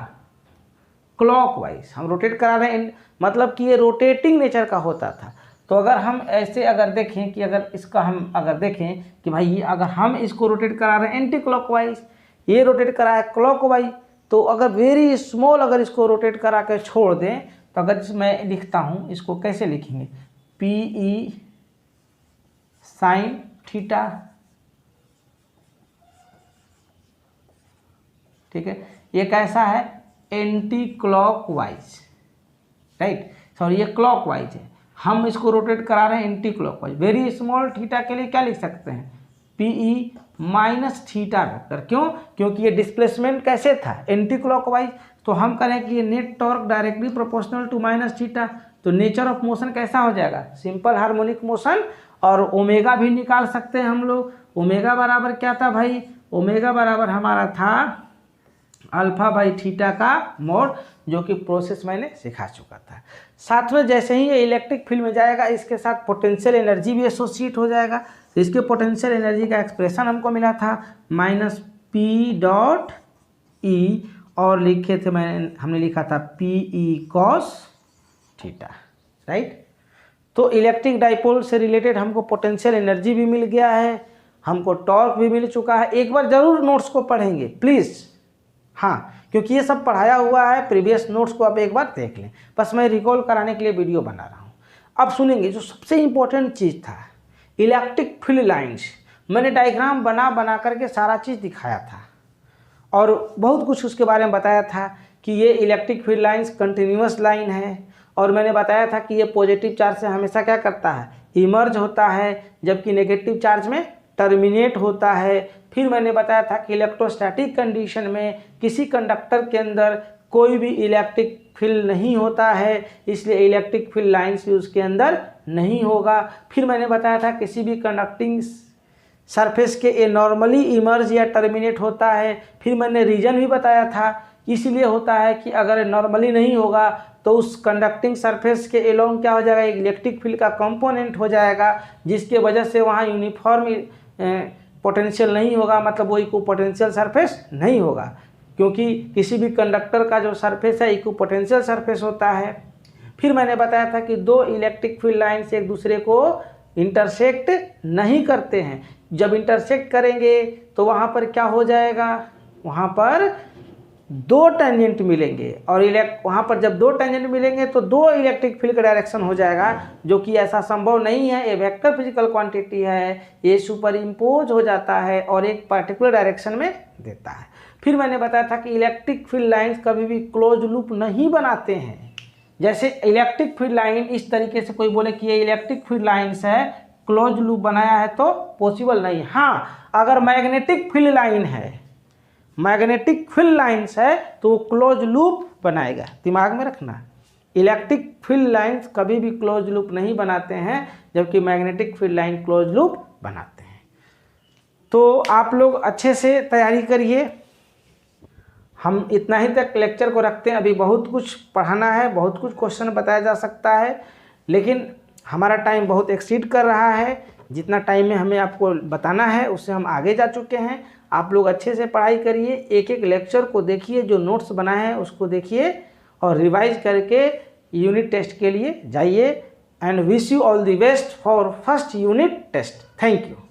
क्लॉकवाइज। हम रोटेट करा रहे हैं, मतलब कि ये रोटेटिंग नेचर का होता था। तो अगर हम ऐसे अगर देखें कि अगर इसका हम अगर देखें कि भाई ये अगर हम इसको रोटेट करा रहे हैं एंटी क्लॉकवाइज, ये रोटेट करा है क्लॉकवाइज, तो अगर वेरी स्मॉल अगर इसको रोटेट करा के छोड़ दें, तो अगर मैं लिखता हूँ, इसको कैसे लिखेंगे? पी ई साइन थीटा, ठीक है। ये कैसा है? Anticlockwise, right. सॉरी, ये क्लॉकवाइज है, हम इसको रोटेट करा रहे हैं anticlockwise. Very small theta के लिए क्या लिख सकते हैं? PE minus theta vector. क्यों? क्योंकि ये डिस्प्लेसमेंट कैसे था? Anticlockwise. तो हम करें कि ये net torque directly proportional to minus theta, तो नेचर ऑफ मोशन कैसा हो जाएगा? Simple harmonic motion. और ओमेगा भी निकाल सकते हैं हम लोग। ओमेगा बराबर क्या था भाई? ओमेगा बराबर हमारा था अल्फा बाई थीटा का मोड, जो कि प्रोसेस मैंने सिखा चुका था। साथ में जैसे ही ये इलेक्ट्रिक फील्ड में जाएगा, इसके साथ पोटेंशियल एनर्जी भी एसोसिएट हो जाएगा। तो इसके पोटेंशियल एनर्जी का एक्सप्रेशन हमको मिला था माइनस पी डॉट ई, और लिखे थे हमने लिखा था P E cos theta, right. तो इलेक्ट्रिक डाइपोल से रिलेटेड हमको पोटेंशियल एनर्जी भी मिल गया है, हमको टॉर्क भी मिल चुका है। एक बार जरूर नोट्स को पढ़ेंगे प्लीज़, हाँ, क्योंकि ये सब पढ़ाया हुआ है। प्रीवियस नोट्स को आप एक बार देख लें, बस मैं रिकॉल कराने के लिए वीडियो बना रहा हूँ। अब सुनेंगे जो सबसे इम्पोर्टेंट चीज़ था, इलेक्ट्रिक फील्ड लाइंस। मैंने डायग्राम बना बना करके सारा चीज़ दिखाया था, और बहुत कुछ उसके बारे में बताया था कि ये electric field lines continuous line है, और मैंने बताया था कि ये पॉजिटिव चार्ज से हमेशा क्या करता है? इमर्ज होता है, जबकि नेगेटिव चार्ज में टर्मिनेट होता है। फिर मैंने बताया था कि इलेक्ट्रोस्टैटिक कंडीशन में किसी कंडक्टर के अंदर कोई भी इलेक्ट्रिक फील्ड नहीं होता है, इसलिए इलेक्ट्रिक फील्ड लाइंस भी उसके अंदर नहीं होगा। फिर मैंने बताया था किसी भी कंडक्टिंग सरफेस के ये नॉर्मली इमर्ज या टर्मिनेट होता है। फिर मैंने रीजन भी बताया था, इसलिए होता है कि अगर नॉर्मली नहीं होगा तो उस कंडक्टिंग सरफेस के एलोंग क्या हो जाएगा? इलेक्ट्रिक फील्ड का कंपोनेंट हो जाएगा, जिसके वजह से वहाँ यूनिफॉर्म पोटेंशियल नहीं होगा, मतलब वो इक्विपोटेंशियल सरफेस नहीं होगा, क्योंकि किसी भी कंडक्टर का जो सरफेस है इक्विपोटेंशियल सरफेस होता है। फिर मैंने बताया था कि दो इलेक्ट्रिक फील्ड लाइन्स एक दूसरे को इंटरसेक्ट नहीं करते हैं। जब इंटरसेक्ट करेंगे तो वहाँ पर क्या हो जाएगा? वहाँ पर दो टेंजेंट मिलेंगे, और वहाँ पर जब दो टेंजेंट मिलेंगे तो दो इलेक्ट्रिक फील्ड का डायरेक्शन हो जाएगा, जो कि ऐसा संभव नहीं है। ये वेक्टर फिजिकल क्वांटिटी है, ये सुपर इम्पोज हो जाता है और एक पर्टिकुलर डायरेक्शन में देता है। फिर मैंने बताया था कि इलेक्ट्रिक फील्ड लाइंस कभी भी क्लोज लूप नहीं बनाते हैं। जैसे इलेक्ट्रिक फील्ड लाइन इस तरीके से कोई बोले कि ये इलेक्ट्रिक फील्ड लाइंस है, क्लोज लूप बनाया है, तो पॉसिबल नहीं। हाँ, अगर मैग्नेटिक फील्ड लाइन है, मैग्नेटिक फील्ड लाइंस है, तो क्लोज लूप बनाएगा, दिमाग में रखना। इलेक्ट्रिक फील्ड लाइंस कभी भी क्लोज लूप नहीं बनाते हैं, जबकि magnetic field line close loop बनाते हैं। तो आप लोग अच्छे से तैयारी करिए। हम इतना ही तक लेक्चर को रखते हैं। अभी बहुत कुछ पढ़ाना है, बहुत कुछ क्वेश्चन बताया जा सकता है, लेकिन हमारा टाइम बहुत एक्सीड कर रहा है। जितना टाइम में हमें आपको बताना है उससे हम आगे जा चुके हैं। आप लोग अच्छे से पढ़ाई करिए, एक एक लेक्चर को देखिए, जो नोट्स बनाए हैं उसको देखिए और रिवाइज करके यूनिट टेस्ट के लिए जाइए। And wish you all the best for first unit test. Thank you.